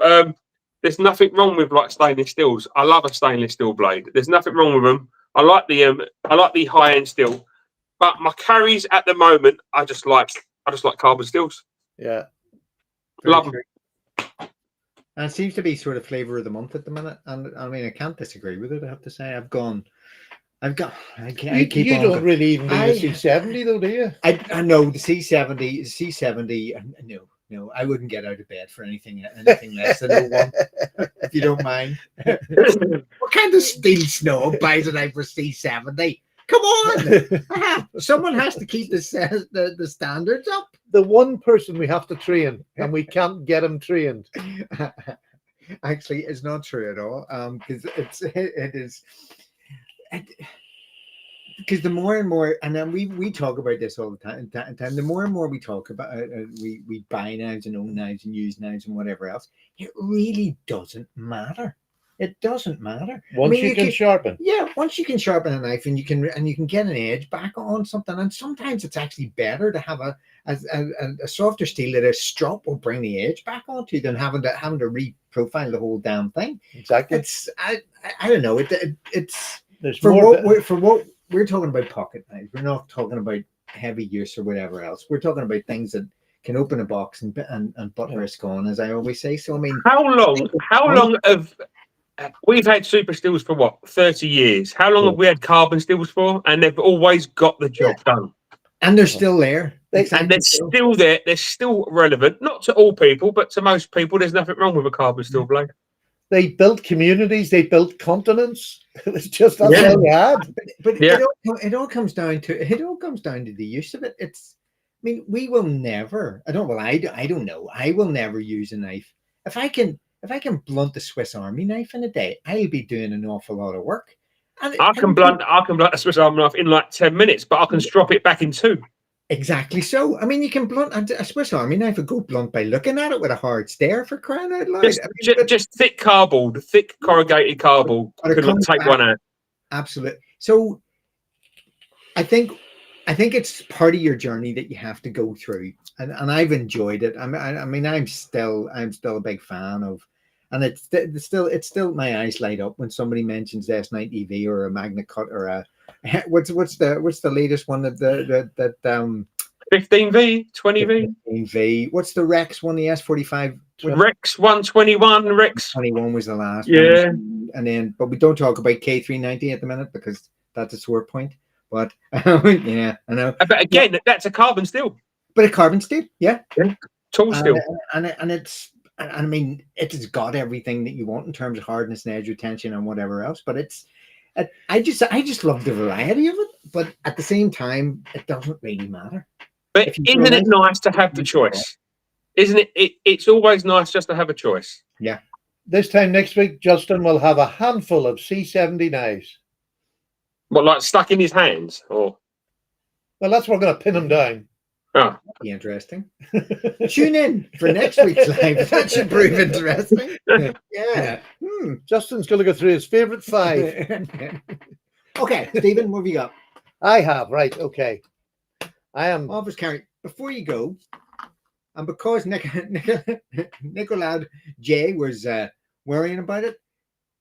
There's nothing wrong with like stainless steels. I love a stainless steel blade. There's nothing wrong with them. I like the high end steel, but my carries at the moment, I just like carbon steels. Yeah, love them. And it seems to be sort of flavor of the month at the minute, and I mean I can't disagree with it. I have to say I keep you on. Don't really even need the C70 though, do you? I know the C70. No, I wouldn't get out of bed for anything less than 01, if you don't mind. What kind of steel snob buys a knife for C70? Come on, someone has to keep the standards up. The one person we have to train, and we can't get him trained. Actually, it's not true at all. Because it is. Because the more and more, and then we talk about this all the time. The more and more we talk about we buy knives and own knives and use knives and whatever else, it really doesn't matter. It doesn't matter. Once you can sharpen. Yeah, once you can sharpen a knife and you can get an edge back on something, and sometimes it's actually better to have a softer steel that a strop will bring the edge back onto than having to re-profile the whole damn thing. Exactly. It's I don't know. It's There's for more what we're talking about pocket knives. We're not talking about heavy use or whatever else. We're talking about things that can open a box and butt risk on, as I always say. So I mean, how long have we've had super steels for what, 30 years? How long have we had carbon steels for? And they've always got the job done. And they're still there. And they're still there. They're still relevant. Not to all people, but to most people. There's nothing wrong with a carbon steel blade. They built communities. They built continents. It was just that's all they had. But it all comes down to the use of it. I mean, we will never. I don't know. I will never use a knife. if I can blunt the Swiss Army knife in a day, I'll be doing an awful lot of work. And I can blunt a Swiss Army knife in like 10 minutes, but I can strop it back in 2. Exactly so. I mean, you can blunt a Swiss Army knife would go blunt by looking at it with a hard stare, for crying out loud. Just thick cardboard, thick corrugated cardboard. But Could take one out. Absolutely. So I think it's part of your journey that you have to go through, and I've enjoyed it. I mean, I'm still a big fan of, and it's still my eyes light up when somebody mentions S90V or a Magna Cut or a what's the latest one that 15V, 20V. 15V. What's the Rex one? The S45. Rex 121. Rex 21 was the last yeah. one. And then, but we don't talk about K390 at the minute because that's a sore point. But yeah, I know. But again, that's a carbon steel. But a carbon steel, yeah. Tool steel. And I mean, it's got everything that you want in terms of hardness and edge retention and whatever else. But I just love the variety of it. But at the same time, it doesn't really matter. But isn't it nice to have the choice? Isn't it? It's always nice just to have a choice. Yeah. This time next week, Justin will have a handful of C70 knives. What, like stuck in his hands, or? Well, that's where we're going to pin him down. Oh, be interesting. Tune in for next week's live. That should prove interesting. Yeah. Justin's going to go through his favorite 5. Okay, Stephen, what have you got? I have, right, okay. I am... Office carry. Before you go, and because Nicolad J was worrying about it,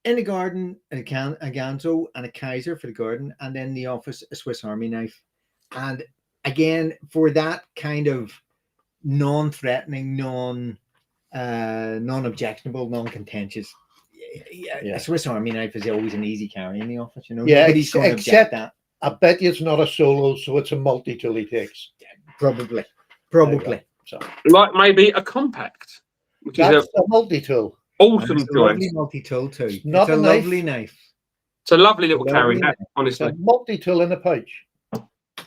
in the garden, a Ganzo and a Kaiser for the garden, and in the office, a Swiss Army knife. And again, for that kind of non-threatening, non-objectionable, non-contentious, a Swiss Army knife is always an easy carry in the office. You know, nobody's going to object that. I bet you it's not a solo, so it's a multi-tool he takes. Probably. So, like maybe a compact, which that's is a multi-tool. Awesome choice. Lovely multi-tool too. It's not a lovely knife. It's a lovely little carry, honestly. It's a multi-tool in a pouch.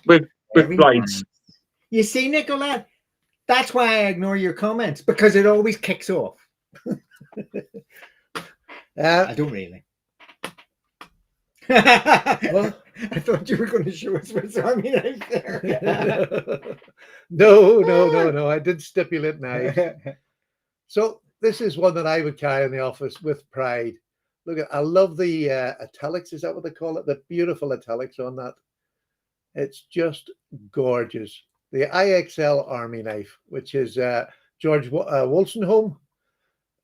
With blades. You see, Nicola, that's why I ignore your comments, because it always kicks off. I don't really. Well, I thought you were going to show us Swiss Army knife there. No. I did stipulate knife. So this is one that I would carry in the office with pride. Look at, I love the italics. Is that what they call it? The beautiful italics on that. It's just gorgeous. The IXL Army knife, which is George Wolstenholme.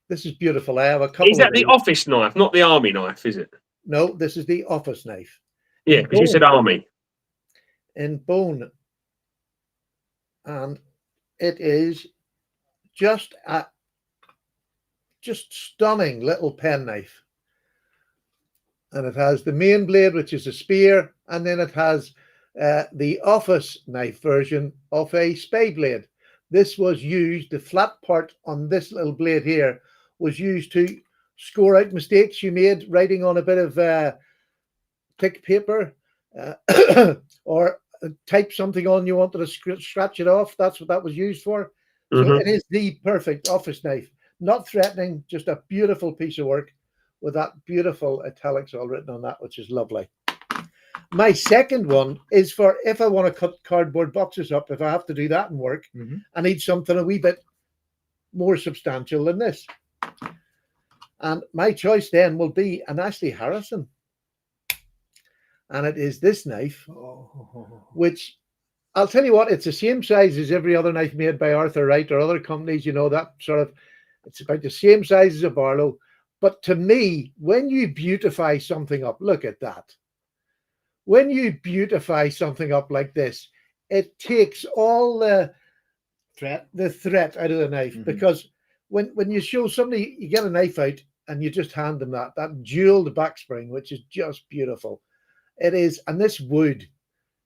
This is beautiful. I have a couple. Is that the office knife, not the army knife? Is it? No, this is the office knife. Yeah, because you said army. In bone. And it is just a stunning little penknife. And it has the main blade, which is a spear, and then it has the office knife version of a spade blade. This was used, the flat part on this little blade here was used to score out mistakes you made writing on a bit of thick paper or type something on you wanted to scratch it off. That's what that was used for. So it is the perfect office knife. Not threatening, just a beautiful piece of work with that beautiful italics all written on that, which is lovely. My second one is for if I want to cut cardboard boxes up, if I have to do that in work, I need something a wee bit more substantial than this. And my choice then will be an Ashley Harrison. And it is this knife, which I'll tell you what, it's the same size as every other knife made by Arthur Wright or other companies, you know, that sort of, it's about the same size as a Barlow. But to me, when you beautify something up, look at that. When you beautify something up like this, it takes all the threat out of the knife. Because when you show somebody, you get a knife out and you just hand them that jeweled back spring, which is just beautiful. It is, and this wood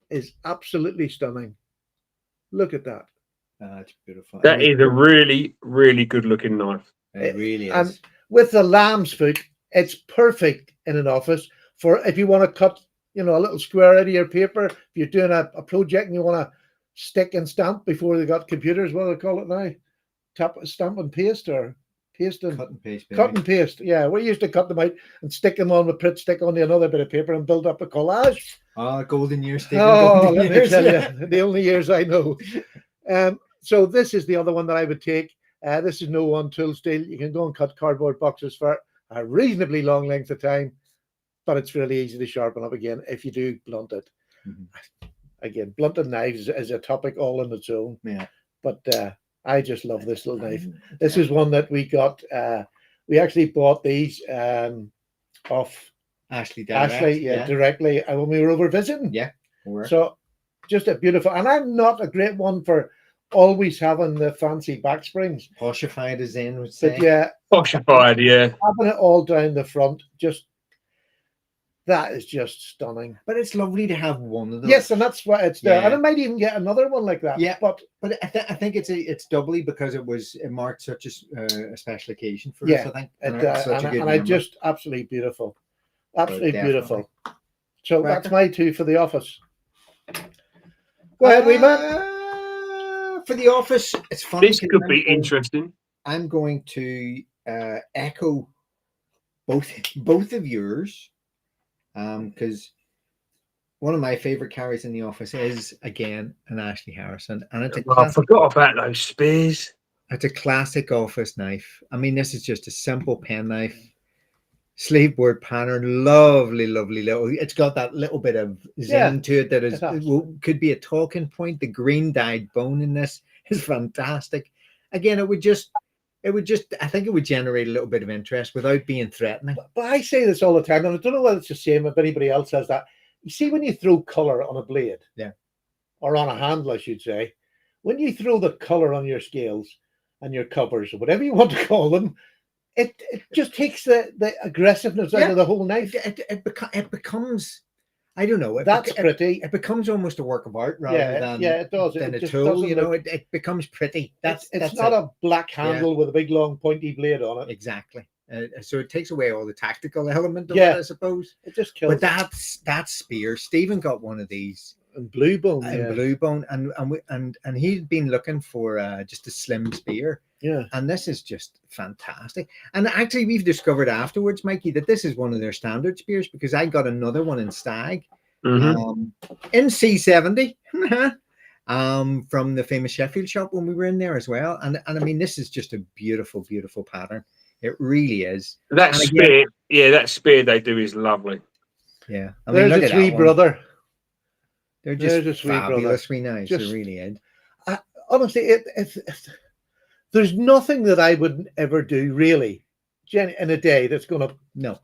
is absolutely stunning. Look at that. That's beautiful. That is a really, really good looking knife. It really is. And with the lamb's foot, it's perfect in an office for if you want to cut, you know, a little square out of your paper. If you're doing a project and you want to stick and stamp before they got computers, what do they call it now? Stamp and paste, or paste and cut and paste. cut Baby. and paste. Yeah, we used to cut them out and stick them on with Pritt stick onto another bit of paper and build up a collage. Oh, golden years, Stephen. Oh, golden let me years. tell you, the only years I know. So this is the other one that I would take. This is no one tool steel. You can go and cut cardboard boxes for a reasonably long length of time, but it's really easy to sharpen up again if you do blunt it. Again, blunted knives is a topic all on its own. Yeah. But I just love this little knife. This is one that we got. We actually bought these off Ashley, directly when we were over visiting. Yeah. So just a beautiful. And I'm not a great one for always having the fancy back springs. Poshified, as Zen would say. But yeah, Poshified, yeah. having it all down the front, that is just stunning. But it's lovely to have one of those. Yes, and that's why it's there. Yeah. And I might even get another one like that. Yeah. But I think it's doubly because it marked such a special occasion for Yeah, us. I think, and I just absolutely beautiful, absolutely beautiful. So Cracker. that's my two for the office. Go ahead, wee man. For the office, it's funny. This could be interesting. I'm going to echo both of yours, because one of my favorite carries in the office is again an Ashley Harrison, and it's I forgot about those spears. It's a classic office knife. I mean, this is just a simple pen knife, sleeve board pattern, lovely little. It's got that little bit of zing to it that is could be a talking point. The green dyed bone in this is fantastic. Again, it would just I think it would generate a little bit of interest without being threatening. But I say this all the time, and I don't know whether it's the same if anybody else says that. You see, when you throw color on a blade, or on a handle, I should say, when you throw the color on your scales and your covers, or whatever you want to call them, it just takes the aggressiveness out of the whole knife. It becomes, I don't know. That's pretty. It becomes almost a work of art rather than it does. than it a tool. You know, it becomes pretty. That's not a black handle with a big long pointy blade on it. Exactly. So it takes away all the tactical element of it, I suppose. It just kills. But that spear, Stephen got one of these in blue bone, and he'd been looking for just a slim spear. Yeah, and this is just fantastic. And actually, we've discovered afterwards, Mikey, that this is one of their standard spears because I got another one in Stag, in C70, from the famous Sheffield shop when we were in there as well. And I mean, this is just a beautiful pattern. It really is. That spear, that spear they do is lovely. Yeah, I mean, there's a sweet brother. They're just fabulously nice. They really is. Honestly, there's nothing that I would ever do really, Jenny, in a day that's going to no.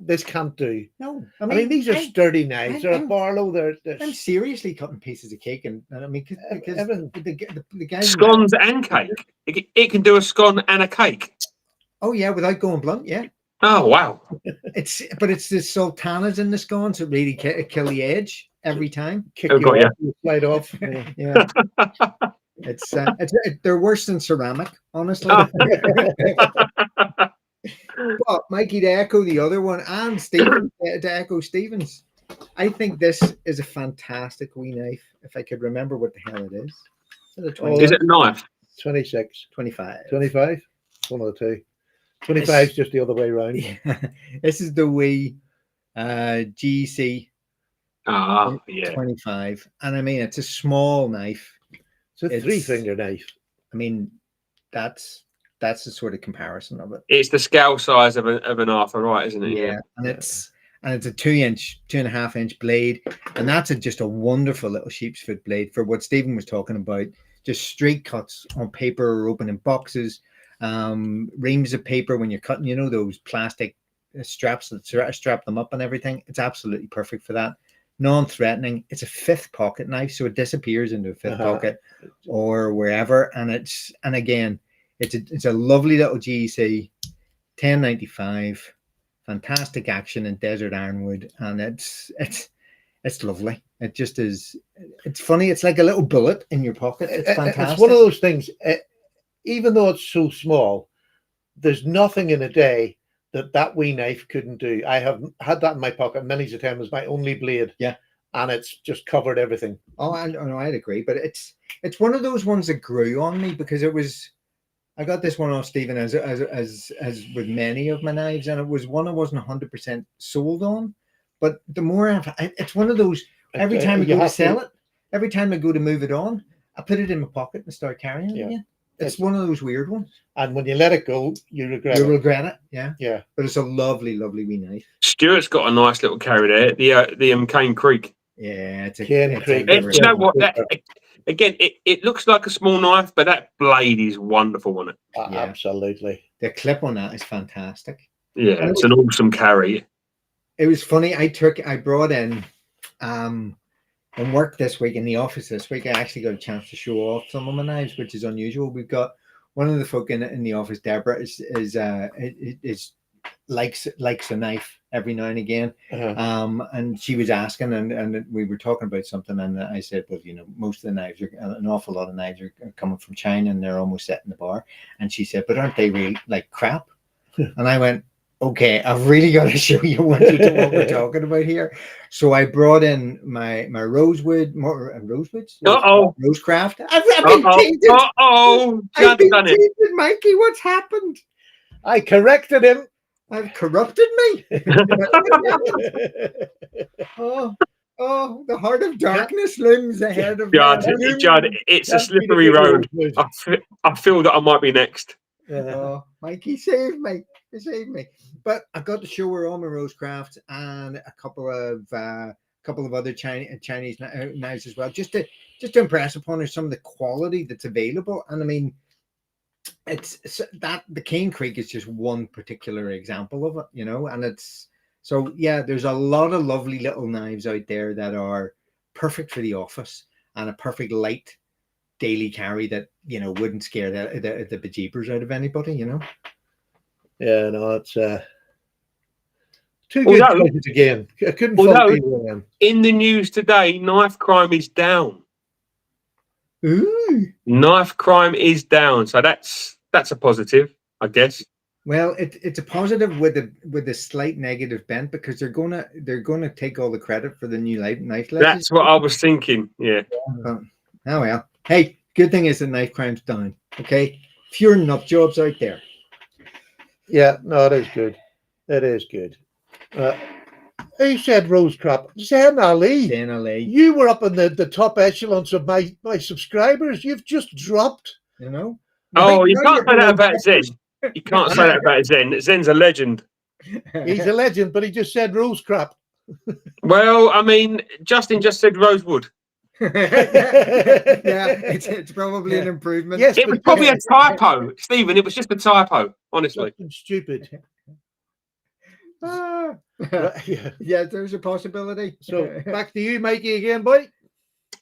This can't do. No, I mean these are sturdy knives. They're a Barlow. They're I'm seriously cutting pieces of cake, and I mean because everything. The guy scones and cake. It can do a scone and a cake. Oh yeah, without going blunt, yeah. Oh wow! It's the sultanas in the scones that really kill the edge every time. Kick you off, you slide off. Yeah. They're worse than ceramic, honestly. But Mikey, to echo the other one, and Stephen, to echo Stephen's, I think this is a fantastic wee knife. If I could remember what the hell it is. Is it a knife? 26. 25. 25? One of the two. 25 is just the other way around. Yeah. This is the wee GC. Ah, yeah. 25. And I mean, it's a small knife. It's a three-finger knife. I mean, that's the sort of comparison of it. It's the scale size of an Arthur, right, isn't it? Yeah, and it's a 2.5 inch blade, and that's just a wonderful little sheep's foot blade for what Stephen was talking about. Just straight cuts on paper or opening boxes, reams of paper when you're cutting. You know those plastic straps that strap them up and everything. It's absolutely perfect for that. Non-threatening. It's a fifth pocket knife, so it disappears into a fifth pocket or wherever. And again, it's a lovely little GEC, 1095, fantastic action in desert ironwood, and it's lovely. It just is. It's funny. It's like a little bullet in your pocket. It's fantastic. It's one of those things. Even though it's so small, there's nothing in a day that wee knife couldn't do. I have had that in my pocket many a time as my only blade. Yeah. And it's just covered everything. Oh, I'd agree. But it's one of those ones that grew on me because it was I got this one off Stephen as with many of my knives, and it was one I wasn't 100% sold on. But the more it's one of those. Every time I go to sell it, every time I go to move it on, I put it in my pocket and start carrying it again. It's one of those weird ones. And when you let it go, you regret it. Yeah. But it's a lovely, lovely wee knife. Stuart's got a nice little carry there. The Cane Creek. Yeah, it's a Cane Creek. Do you know what? That again, it looks like a small knife, but that blade is wonderful on it. Yeah. Absolutely. The clip on that is fantastic. Yeah, it's an awesome carry. It was funny. I brought in in work this week, in the office this week, I actually got a chance to show off some of my knives, which is unusual. We've got one of the folk in the office, Deborah, is likes a knife every now and again. And she was asking, and we were talking about something, and I said, well, most of the knives an awful lot of knives are coming from China, and they're almost set in the bar. And she said, but aren't they really like crap? And I went, okay, I've really got to show you what we're talking about here. So I brought in my Rosecraft. I've been tainted. I've been tainted, Mikey. What's happened? I corrected him. I've corrupted me. Oh, the heart of darkness looms ahead of Judd, it's a slippery road. I feel that I might be next. Oh, Mikey, save me. But I got to show her all my Rosecrafts and a couple of other Chinese knives as well, just to impress upon her some of the quality that's available. And I mean, it's that the Cane Creek is just one particular example of it, and it's so there's a lot of lovely little knives out there that are perfect for the office and a perfect light daily carry that wouldn't scare the bejeepers out of anybody. Yeah, no, it's too good choices again. I couldn't fault either of them. In the news today, knife crime is down. Ooh. Knife crime is down, so that's a positive, I guess. Well, it's a positive with a slight negative bent, because they're gonna take all the credit for the new knife legislation. That's what I was thinking. Yeah. Oh well. Hey, good thing is the knife crime's down. Okay, fewer nut jobs out there. Yeah, no, it is good. It is good. Who said Rosecrap? Zen Ali. Zen Ali. You were up in the top echelons of my subscribers. You've just dropped. Oh, you can't say that about Zen. You can't say that about Zen. Zen's a legend. He's a legend, but he just said Rosecrap. Well, I mean, Justin just said Rosewood. Yeah, it's probably an improvement. Yes, it was probably a typo, Stephen. It was just a typo, honestly. Stupid. Yeah, there's a possibility. So back to you, Mikey, again, boy.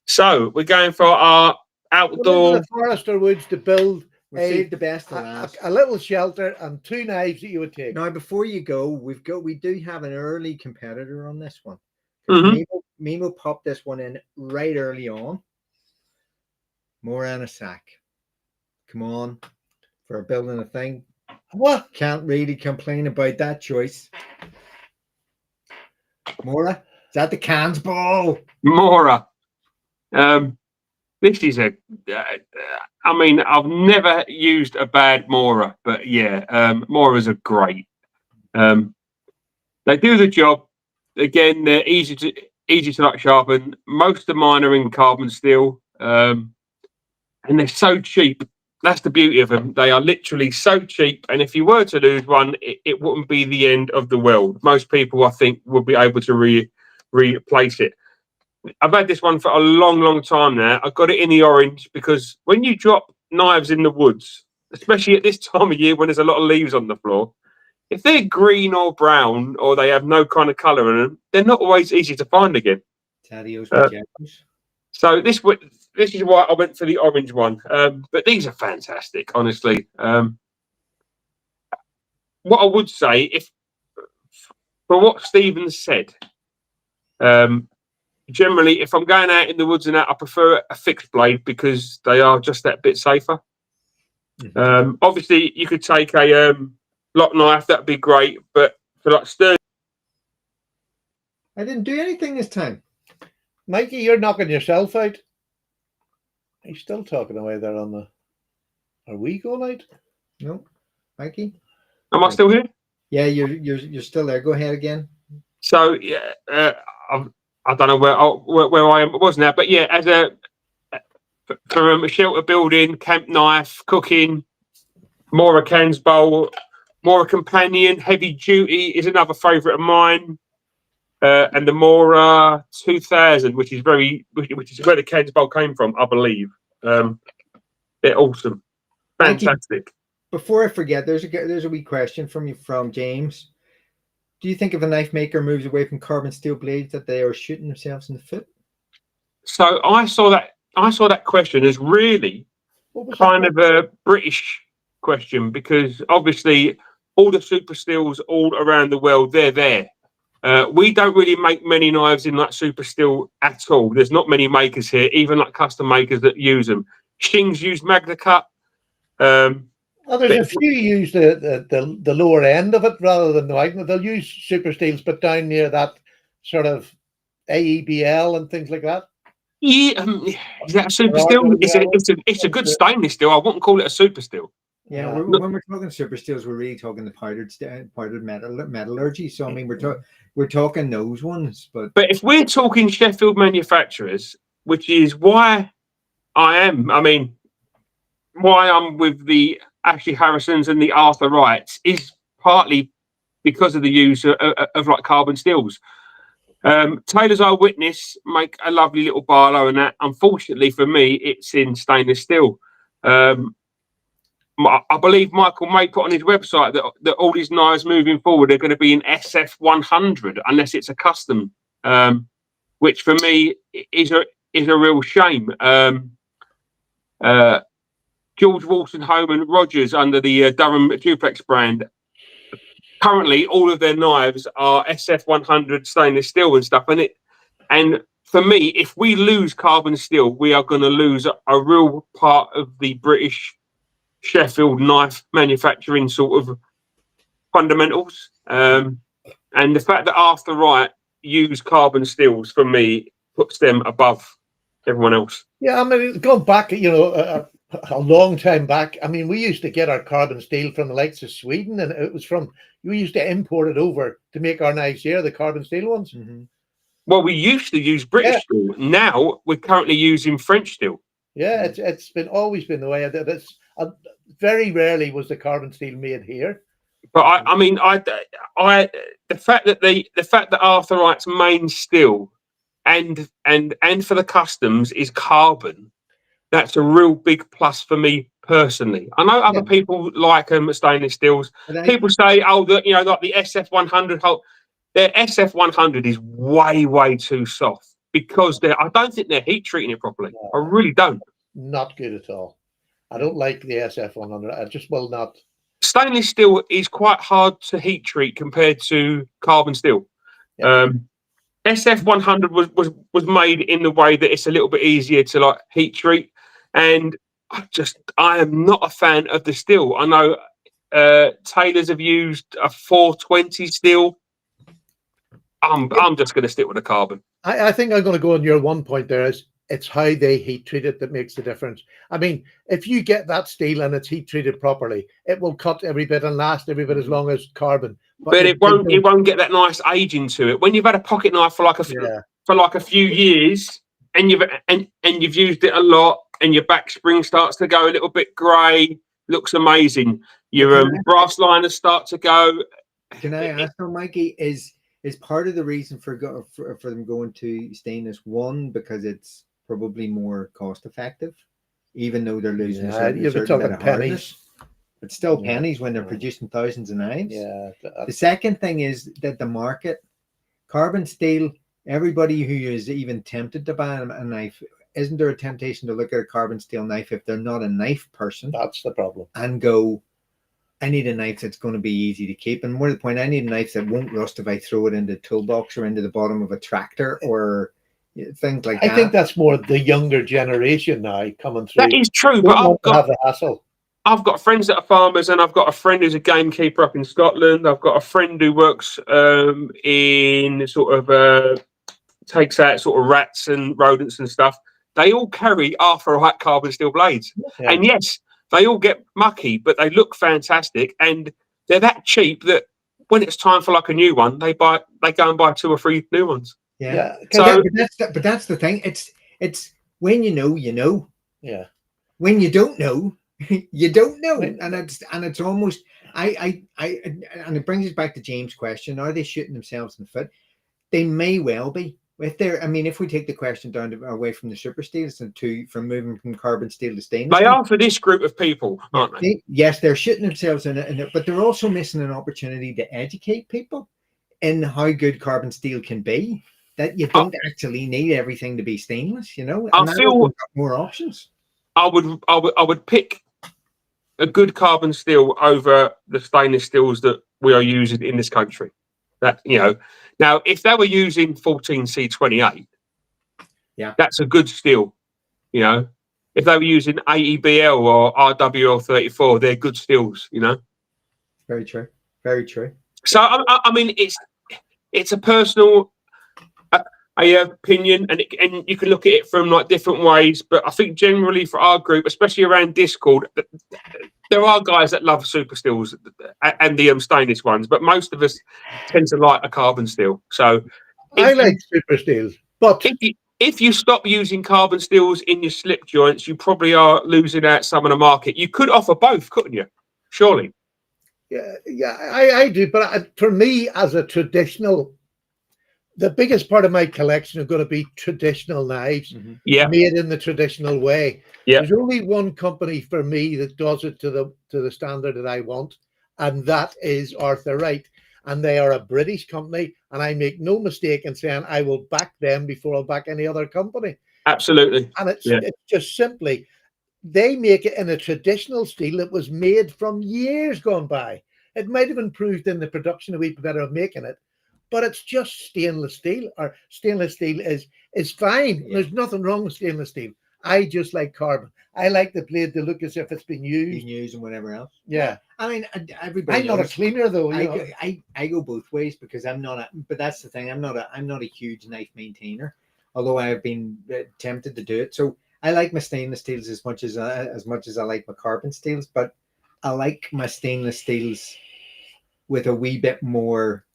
So we're going for our outdoor the forest or woods to build save the best to last. A little shelter and 2 knives that you would take. Now, before you go, we do have an early competitor on this one. Mimo popped this one in right early on. More and a sack. Come on, for building a thing. What? Can't really complain about that choice. Mora, is that the cans ball? Mora. This is I mean, I've never used a bad Mora, but Moras are great. They do the job. Again, they're easy to like sharpen. Most of mine are in carbon steel, and they're so cheap. That's the beauty of them. They are literally so cheap, and if you were to lose one, it wouldn't be the end of the world. Most people, I think, would be able to replace it. I've had this one for a long, long time now. I got it in the orange because when you drop knives in the woods, especially at this time of year when there's a lot of leaves on the floor, if they're green or brown or they have no kind of colour in them, they're not always easy to find again. So this is why I went for the orange one. But these are fantastic, honestly. What I would say, for what Stephen said, generally, if I'm going out in the woods and that, I prefer a fixed blade because they are just that bit safer. Obviously, you could take a lock knife, that'd be great, but for like sturdy. I didn't do anything this time. Mikey, you're knocking yourself out. He's still talking away there on the... Are we going out? No, Mikey. Am I still here? Yeah, you're still there. Go ahead again. So yeah, I don't know where I was now, but yeah, as a for a shelter building, camp knife, cooking, Mora Cans bowl, Mora Companion, heavy duty is another favourite of mine. And the Mora 2000, which is where the Cans bowl came from, I believe. They're awesome, fantastic. Before I forget, there's a wee question from James. Do you think if a knife maker moves away from carbon steel blades that they are shooting themselves in the foot? So I saw that question as really kind of a British question, because obviously all the super steels all around the world, they're there. We don't really make many knives in like super steel at all. There's not many makers here, even like custom makers that use them. Shing's use Magna Cut. There's a few use the lower end of it rather than the Magna. They'll use super steels, but down near that sort of AEBL and things like that. Yeah, is that a super steel? It's a good stainless steel. I wouldn't call it a super steel. Yeah, when we're talking super steels, we're really talking the powdered metallurgy. So I mean, we're talking those ones. But if we're talking Sheffield manufacturers, which is why why I'm with the Ashley Harrisons and the Arthur Wrights, is partly because of the use of like carbon steels. Taylor's Eyewitness make a lovely little Barlow, and that, unfortunately for me, it's in stainless steel. I believe Michael May put on his website that all his knives moving forward are going to be in SF 100 unless it's a custom, which for me is a real shame. George Walton, Home and Rogers under the Durham Duplex brand. Currently, all of their knives are SF 100 stainless steel and stuff. And for me, if we lose carbon steel, we are going to lose a real part of the British Sheffield knife manufacturing sort of fundamentals. And the fact that Arthur Wright use carbon steels, for me, puts them above everyone else. Yeah, I mean, going back, a long time back, I mean, we used to get our carbon steel from the likes of Sweden, and we used to import it over to make our knives here, the carbon steel ones. Mm-hmm. Well, we used to use British steel. Now we're currently using French steel. Yeah, it's always been the way. That's very rarely was the carbon steel made here. But the fact that Arthur Wright's main steel and for the customs is carbon, that's a real big plus for me personally. I know other people like stainless steels. People say, like the SF 100. Their SF 100 is way too soft because I don't think they're heat treating it properly. No, I really don't. Not good at all. I don't like the SF 100. I just will not. Stainless steel is quite hard to heat treat compared to carbon steel. Yeah. SF 100 was made in the way that it's a little bit easier to like heat treat, and I am not a fan of the steel. I know tailors have used a 420 steel. I'm just going to stick with the carbon. I think I'm going to go on your one point there. Is it's how they heat treat it that makes the difference. I mean, if you get that steel and it's heat treated properly, it will cut every bit and last every bit as long as carbon. But it won't get that nice aging to it. When you've had a pocket knife for like a few years and you've used it a lot, and your back spring starts to go a little bit grey, looks amazing. Your brass liners start to go. Can I ask though, Mikey, is part of the reason for them going to stainless one because it's probably more cost effective, even though they're losing a certain bit of hardness. It's still pennies when they're producing thousands of knives. Yeah. The second thing is that the market, carbon steel, everybody who is even tempted to buy a knife, isn't there a temptation to look at a carbon steel knife if they're not a knife person? That's the problem. And go, I need a knife that's going to be easy to keep. And more to the point, I need a knife that won't rust if I throw it into a toolbox or into the bottom of a tractor or things like that. I think that's more the younger generation now coming through. That is true, but I've got the hassle. I've got friends that are farmers, and I've got a friend who's a gamekeeper up in Scotland. I've got a friend who works in sort of takes out sort of rats and rodents and stuff. They all carry Arthur Wright carbon steel blades. Yeah. And yes, they all get mucky, but they look fantastic, and they're that cheap that when it's time for like a new one, they go and buy 2 or 3 new ones. Yeah. So But that's the thing. It's when you know, you know. Yeah. When you don't know, you don't know. When- And it's almost and it brings us back to James' question: are they shooting themselves in the foot? They may well be. If we take the question down away from the super steels and from moving from carbon steel to stainless they steel, are for this group of people, aren't they? yes, they're shooting themselves in it, but they're also missing an opportunity to educate people in how good carbon steel can be. That you don't actually need everything to be stainless, you know. And I feel more options. I would pick a good carbon steel over the stainless steels that we are using in this country. That, you know, now if they were using 14C28, yeah, that's a good steel. You know, if they were using AEBL or RWL34, they're good steels. You know, very true, very true. so I mean, it's a personal opinion, and you can look at it from like different ways. But I think generally for our group, especially around Discord, there are guys that love super steels and the stainless ones, but most of us tend to like a carbon steel. So I like super steels, but if you stop using carbon steels in your slip joints, you probably are losing out some of the market. You could offer both, couldn't you? Surely. Yeah, I do. But for me, as a traditional, the biggest part of my collection are going to be traditional knives, made in the traditional way. Yeah. There's only one company for me that does it to the standard that I want, and that is Arthur Wright. And they are a British company, and I make no mistake in saying I will back them before I'll back any other company. Absolutely. And it's just simply, they make it in a traditional steel that was made from years gone by. It might have improved in the production a wee bit better of making it, but it's just stainless steel, or stainless steel is fine. Yeah. There's nothing wrong with stainless steel. I just like carbon. I like the blade to look as if it's been used and whatever else. Yeah. I mean, everybody. I'm not a cleaner though. I go both ways because I'm not. But that's the thing. I'm not a huge knife maintainer, although I have been tempted to do it. So I like my stainless steels as much as I like my carbon steels, but I like my stainless steels with a wee bit more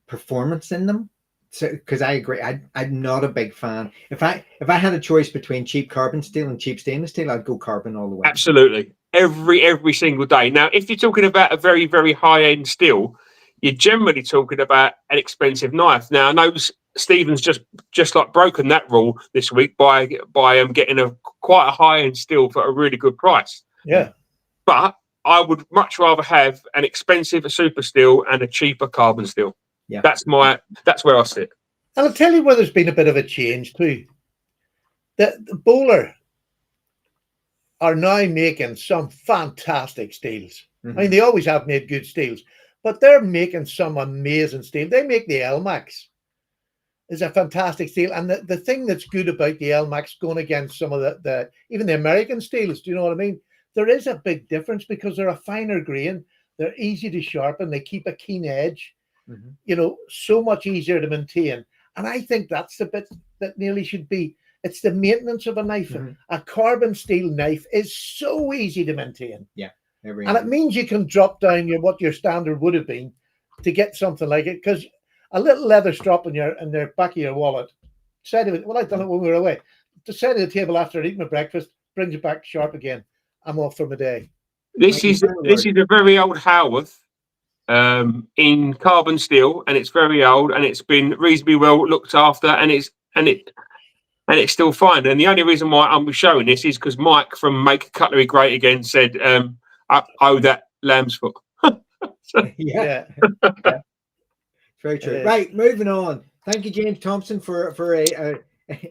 performance in them. So, because I agree, I'm not a big fan. If I had a choice between cheap carbon steel and cheap stainless steel, I'd go carbon all the way. Absolutely, every single day. Now, if you're talking about a very, very high end steel, you're generally talking about an expensive knife. Now, I know Stephen's just like broken that rule this week by getting quite a high end steel for a really good price. Yeah, but I would much rather have an expensive super steel and a cheaper carbon steel. Yeah, that's where I sit. And I'll tell you where there's been a bit of a change too. The Bowler are now making some fantastic steels. I mean, they always have made good steels, but they're making some amazing steel. They make the LMAX. It's a fantastic steel. And the thing that's good about the LMAX going against some of the even the American steels, do you know what I mean? There is a big difference because they're a finer grain. They're easy to sharpen. They keep a keen edge. You know, so much easier to maintain. And I think that's the bit that nearly should be. It's the maintenance of a knife. A carbon steel knife is so easy to maintain. Yeah. And it means you can drop down what your standard would have been to get something like it. Because a little leather strap in the back of your wallet, side of it, well, I've done it when we were away. The side of the table after eating my breakfast brings it back sharp again. I'm off for my day. This is a very old Howarth in carbon steel, and it's very old, and it's been reasonably well looked after, and it's still fine. And the only reason why I'm showing this is because Mike from Make Cutlery Great Again said, I owe that lamb's foot. Yeah. Very true. Right, moving on. Thank you, James Thompson, for an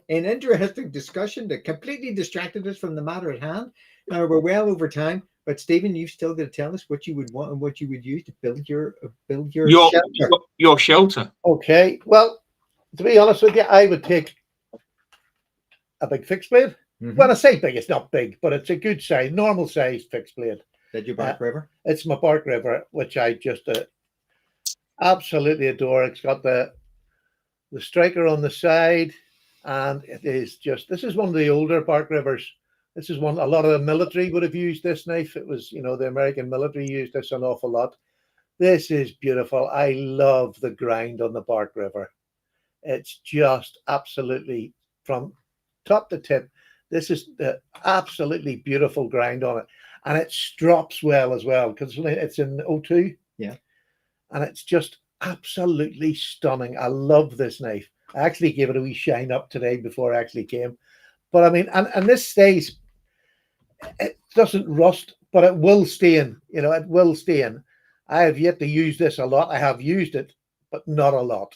interesting discussion that completely distracted us from the matter at hand. Now we're well over time, but Stephen, you've still got to tell us what you would want and what you would use to build your shelter. Your shelter. Okay. Well, to be honest with you, I would take a big fixed blade. When I say big, it's not big, but it's a good size, normal size fixed blade. That your Bark River? It's my Bark River, which I just absolutely adore. It's got the striker on the side, and it is just, this is one of the older Bark Rivers, This is one a lot of the military would have used this knife. It was, the American military used this an awful lot. This is beautiful. I love the grind on the Bark River. It's just absolutely from top to tip. This is the absolutely beautiful grind on it. And it strops well as well because it's in O2. Yeah. And it's just absolutely stunning. I love this knife. I actually gave it a wee shine up today before I actually came. But I mean, and this stays, it doesn't rust, but it will stain. It will stain. I have yet to use this a lot. I have used it, but not a lot,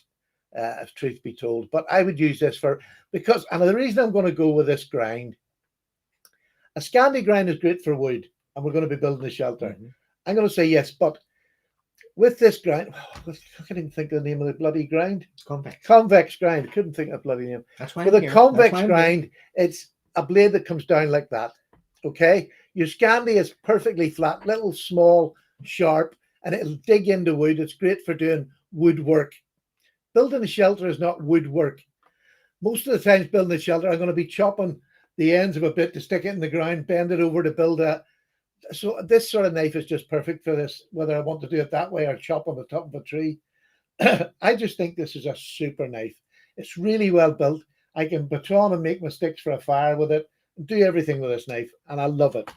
if truth be told. But I would use this because the reason I'm going to go with this grind, a Scandi grind is great for wood, and we're going to be building a shelter. Mm-hmm. I'm going to say yes, but with this grind, I can't even think of the name of the bloody grind. It's convex. Convex grind. I couldn't think of the bloody name. That's why. With a convex grind, it's a blade that comes down like that. Okay, your Scandi is perfectly flat, little, small, sharp, and it'll dig into wood. It's great for doing woodwork. Building a shelter is not woodwork. Most of the times building a shelter, I'm going to be chopping the ends of a bit to stick it in the ground, bend it over to build a. So this sort of knife is just perfect for this, whether I want to do it that way or chop on the top of a tree. I just think this is a super knife. It's really well built. I can baton and make my sticks for a fire with it, do everything with this knife, and I love it.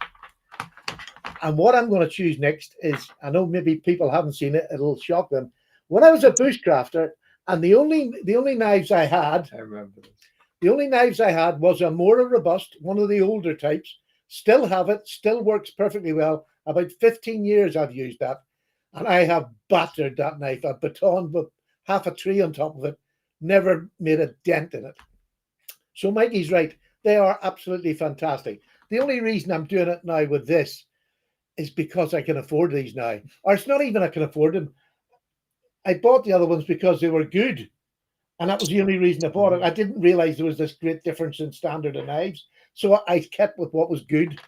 And what I'm going to choose next is, I know maybe people haven't seen it, it'll shock them. When I was a bushcrafter, and the only knives I had, I remember this. The only knives I had was a more robust, one of the older types. Still have it, still works perfectly well. About 15 years I've used that, and I have battered that knife. I've batoned with half a tree on top of it, never made a dent in it. So Mikey's right. They are absolutely fantastic. The only reason I'm doing it now with this is because I can afford these now. Or it's not even I can afford them. I bought the other ones because they were good. And that was the only reason I bought it. I didn't realize there was this great difference in standard of knives. So I kept with what was good.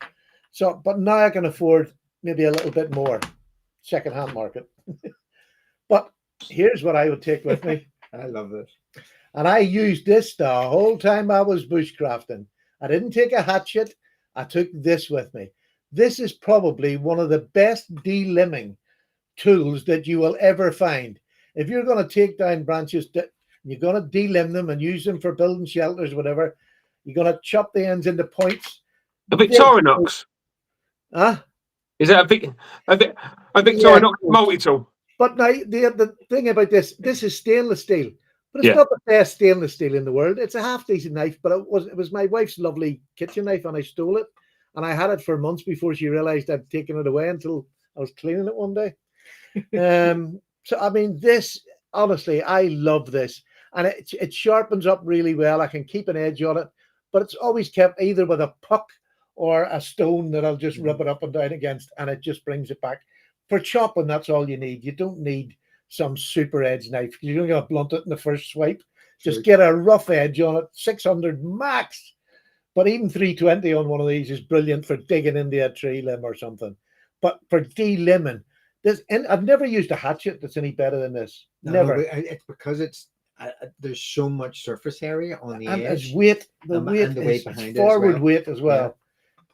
But now I can afford maybe a little bit more. Second-hand market. But here's what I would take with me. I love this. And I used this the whole time I was bushcrafting. I didn't take a hatchet. I took this with me. This is probably one of the best delimbing tools that you will ever find. If you're going to take down branches, you're going to delimb them and use them for building shelters, whatever. You're going to chop the ends into points. A Victorinox? Huh? Is that a Victorinox multi-tool? But now, the thing about this is stainless steel. But it's Yeah. not the best stainless steel in the world. It's a half-decent knife, but it was my wife's lovely kitchen knife, and I stole it. And I had it for months before she realized I'd taken it away until I was cleaning it one day. So, I mean, this, honestly, I love this. And it sharpens up really well. I can keep an edge on it, but it's always kept either with a puck or a stone that I'll just rub it up and down against, and it just brings it back. For chopping, that's all you need. You don't need some super edge knife. You're going to blunt it in the first swipe. Just get a rough edge on it, 600 max. But even 320 on one of these is brilliant for digging into a tree limb or something. But for delimbing, I've never used a hatchet that's any better than this. Never. No, it's because there's so much surface area on the and edge. Its weight, the and weight the is weight behind it forward as well. weight as well. Yeah.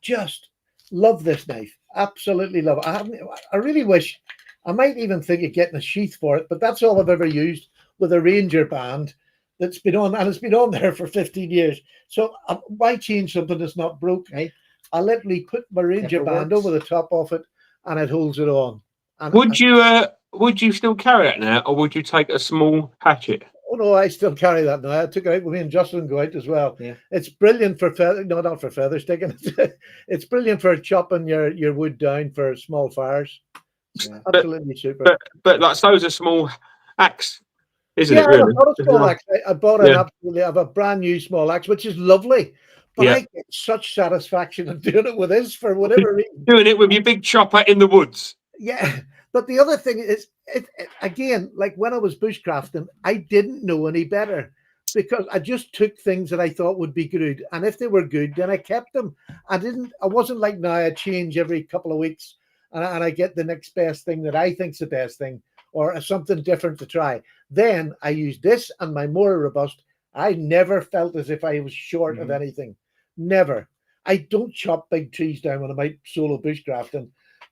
Just love this knife. Absolutely love it. I really wish, I might even think of getting a sheath for it, but that's all I've ever used with a Ranger band that's been on, and it's been on there for 15 years. So why change something that's not broke? Right. I literally put my Ranger band over the top of it, and it holds it on. And would you still carry that now, or would you take a small hatchet? Oh no, I still carry that now. I took it out with me and Jocelyn go out as well. Yeah. It's brilliant for not for feather sticking. It's brilliant for chopping your wood down for small fires. Yeah. Absolutely super. But like so's a small axe, isn't it? Really? Really? I bought a small axe. I bought I have a brand new small axe, which is lovely. But I get such satisfaction in doing it with this for whatever reason. Doing it with your big chopper in the woods. Yeah. But the other thing is, again, like when I was bushcrafting, I didn't know any better because I just took things that I thought would be good. And if they were good, then I kept them. I wasn't like now I change every couple of weeks and I get the next best thing that I think's the best thing or something different to try. Then I used this and my more robust. I never felt as if I was short of anything. Never. I don't chop big trees down when I'm out solo bushcrafting.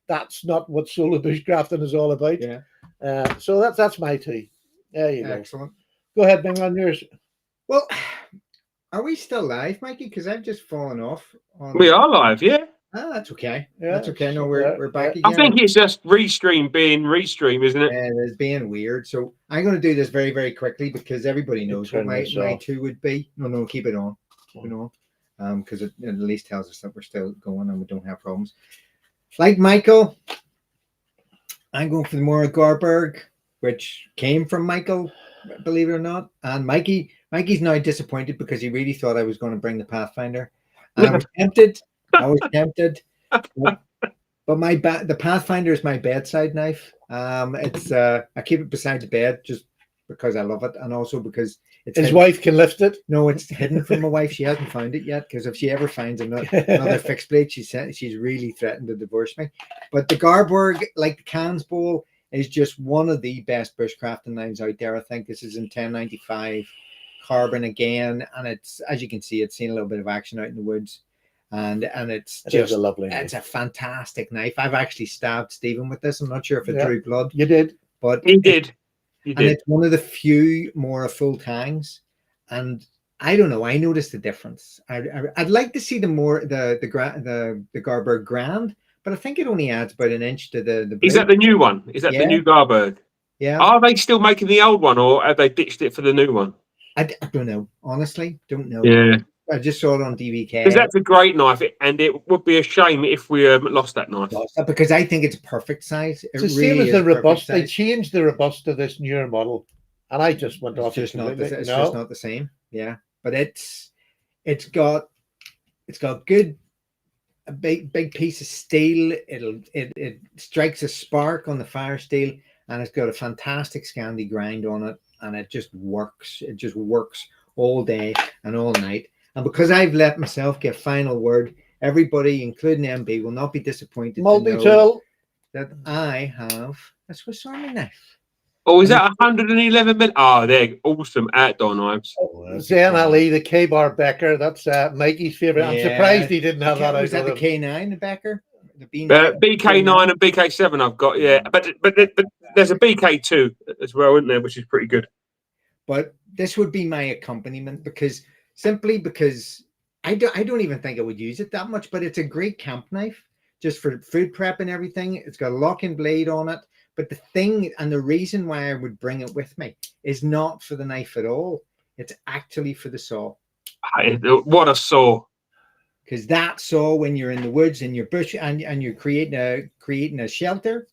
That's not what solo bushcrafting is all about. Yeah. So that's my two. There you Excellent. go. Go ahead, bring on yours. Well, are we still live, Mikey? Because I've just fallen off. We are live, yeah. Ah, that's okay. Yeah, That's okay. No, yeah, we're back yeah. I again. think it's just restream being restream, isn't it? And it's being weird. So I'm going to do this very, very quickly because everybody knows what turn my this off. two would be. No, keep it on. Keep it on. Because it at least tells us that we're still going and we don't have problems. Like Michael, I'm going for the Mora Garberg, which came from Michael, believe it or not. And Mikey's now disappointed because he really thought I was going to bring the Pathfinder. And I was tempted. But the Pathfinder is my bedside knife. It's I keep it beside the bed just because I love it, and also because it's His hidden. wife can lift it. No, it's hidden from my wife. She hasn't found it yet because if she ever finds another fixed blade, she's really threatened to divorce me. But the Garborg, like the Cans Bowl, is just one of the best bushcrafting knives out there. I think this is in 1095 carbon again, and it's, as you can see, it's seen a little bit of action out in the woods. And it's just a lovely knife. It's a fantastic knife. I've actually stabbed Stephen with this. I'm not sure if it drew blood. You did, but he did. And it's one of the few more full tangs. And I don't know. I noticed the difference. I'd like to see the Garberg Grand, but I think it only adds about an inch to the blade. Is that the new one? Is that the new Garberg? Yeah. Are they still making the old one, or have they ditched it for the new one? I don't know. Honestly, don't know. Yeah. I just saw it on DVK. Because that's a great knife, and it would be a shame if we lost that knife. Because I think it's a perfect size. It's the same as the robust. They changed the robust to this newer model, and I just went off. It's just not the same. Yeah, but it's got good, a big piece of steel. It strikes a spark on the fire steel, and it's got a fantastic Scandi grind on it, and it just works. It just works all day and all night. And because I've let myself get final word, everybody, including MB, will not be disappointed multi-tool that I have a Swiss Army knife. Oh, is that 111 mil? Oh, they're awesome outdoor knives. Zayn Ali, the K-Bar Becker. That's Mikey's favorite. I'm surprised he didn't have that out. Was that the K9, the Becker? The BK9 and BK7 I've got, yeah. But there's a BK2 as well, isn't there, which is pretty good. But this would be my accompaniment because I don't even think I would use it that much, but it's a great camp knife just for food prep and everything. It's got a lock-in blade on it. But the thing and the reason why I would bring it with me is not for the knife at all. It's actually for the saw. What a saw. Because that saw, when you're in the woods and you're bush and you're creating a shelter,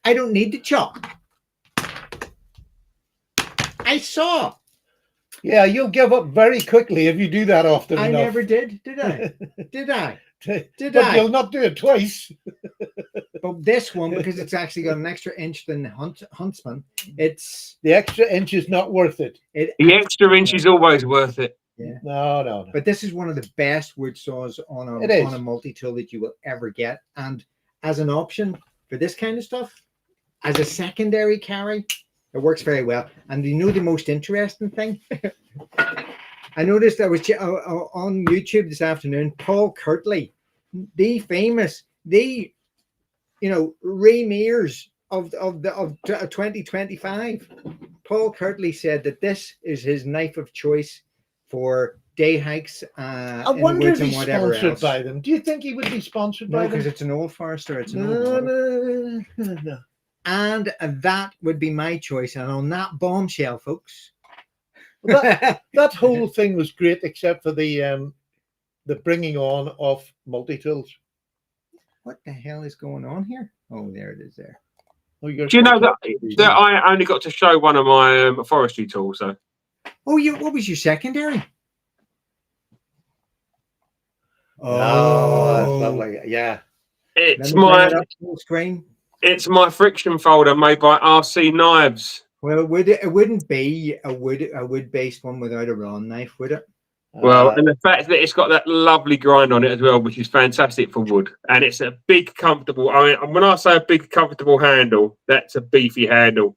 I don't need to chop. I saw. Yeah, you'll give up very quickly if you do that often enough. I never did I? Did I? But you'll not do it twice. But this one, because it's actually got an extra inch than the Huntsman, it's the extra inch is not worth it. The extra inch is always worth it. Yeah. No. But this is one of the best wood saws on a multi-tool that you will ever get. And as an option for this kind of stuff, as a secondary carry, it works very well. And you know the most interesting thing? I noticed I was on YouTube this afternoon, Paul Kirtley, the famous, Ray Mears of 2025. Paul Kirtley said that this is his knife of choice for day hikes. I wonder if he's sponsored by them. Do you think he would be sponsored by them? No, because it's an Old Forester. It's no. And that would be my choice. And on that bombshell, folks. That whole thing was great, except for the bringing on of multi-tools. What the hell is going on here? Oh, there it is there. Oh, do you know that I only got to show one of my forestry tools? So. Oh, what was your secondary? Oh, that's lovely. Yeah. It's my friction folder made by RC Knives. Well, it wouldn't be a wood-based one without a round knife, would it? Well, and the fact that it's got that lovely grind on it as well, which is fantastic for wood, and it's a big, comfortable. I mean, when I say a big, comfortable handle, that's a beefy handle.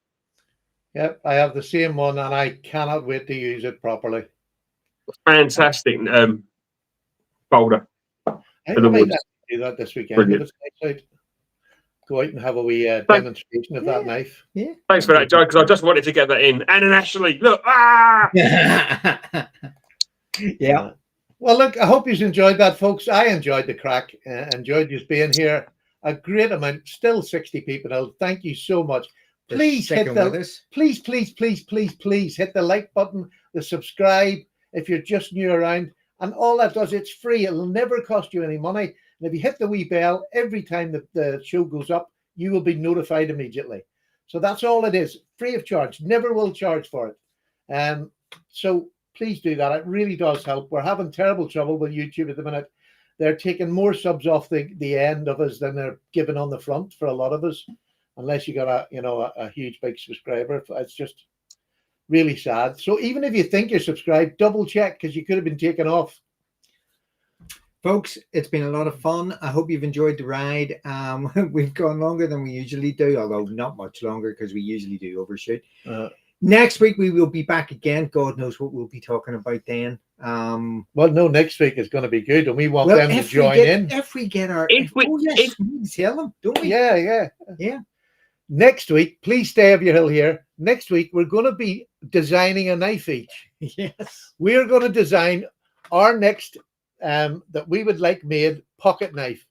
Yep, I have the same one, and I cannot wait to use it properly. Fantastic folder. I for the might woods. actually do that this weekend. Brilliant. If it's nice out. Go out and have a wee Thank- demonstration of that knife. Yeah. Thanks for that, Joe, because I just wanted to get that in. Anne and Ashley, look. Ah! Yeah. Well, look, I hope you've enjoyed that, folks. I enjoyed the crack. Enjoyed just being here. A great amount. Still 60 people out. Thank you so much. For Please hit sticking with the us. please hit the like button, the subscribe if you're just new around. And all that does, it's free. It'll never cost you any money. And if you hit the wee bell every time the show goes up, you will be notified immediately. So that's all it is. Free of charge. Never will charge for it. So please do that. It really does help. We're having terrible trouble with YouTube at the minute. They're taking more subs off the end of us than they're giving on the front for a lot of us. Unless you got a huge big subscriber. It's just really sad. So even if you think you're subscribed, double check, because you could have been taken off. Folks, it's been a lot of fun. I hope you've enjoyed the ride. We've gone longer than we usually do, although not much longer because we usually do overshoot. Next week we will be back again. God knows what we'll be talking about then. Well, no, next week is going to be good, and we want them to join in. If we get our, If we need to tell them, don't we? Yeah. Next week, please stay up your hill here. Next week, we're going to be designing a knife each. Yes. We're going to design our next that we would like made pocket knife,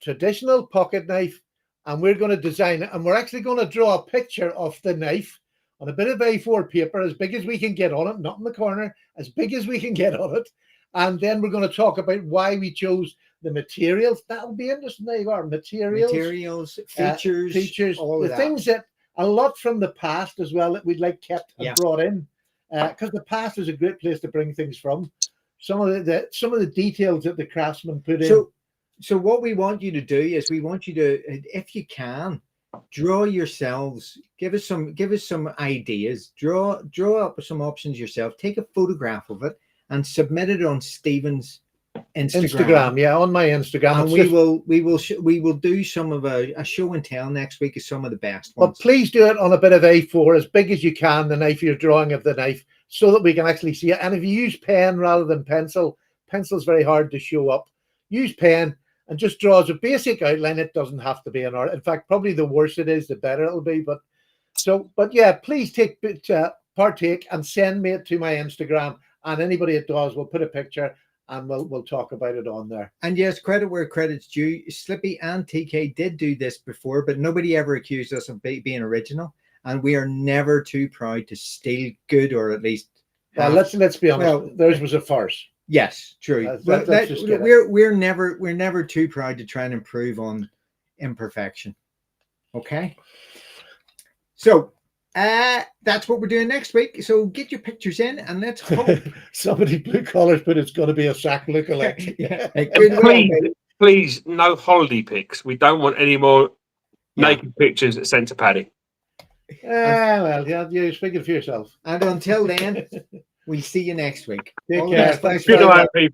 traditional pocket knife, and we're going to design it. And we're actually going to draw a picture of the knife on a bit of A4 paper, as big as we can get on it, not in the corner, as big as we can get on it. And then we're going to talk about why we chose the materials. That'll be interesting. There you are, materials, features, all the that. things that a lot from the past as well that we'd like kept and brought in, because the past is a great place to bring things from. Some of the details that the craftsmen put in. So what we want you to do is we want you to, if you can, draw yourselves. Give us some ideas. Draw up some options yourself. Take a photograph of it and submit it on Stephen's Instagram. Yeah, on my Instagram. And we will do some of a show and tell next week of some of the best ones. But please do it on a bit of A4, as big as you can, the knife you're drawing of the knife, so that we can actually see it. And if you use pen rather than pencil's very hard to show up. Use pen and just draw as a basic outline. It doesn't have to be an art. In fact, probably the worse it is, the better it'll be. But yeah, please partake and send me it to my Instagram. And anybody that does, we'll put a picture and we'll talk about it on there. And yes, credit where credit's due. Slippy and TK did do this before, but nobody ever accused us of being original. And we are never too proud to steal good, or at least. Let's be honest. Theirs was a farce. Yes, true. We're never too proud to try and improve on imperfection. Okay. So that's what we're doing next week. So get your pictures in and let's hope. Somebody blue collars, but it's going to be a sack lookalike. Please, no holiday pics. We don't want any more naked pictures sent to Paddy. Well, you're speaking for yourself. And until then, we'll see you next week. Take care. Thanks Good night, people.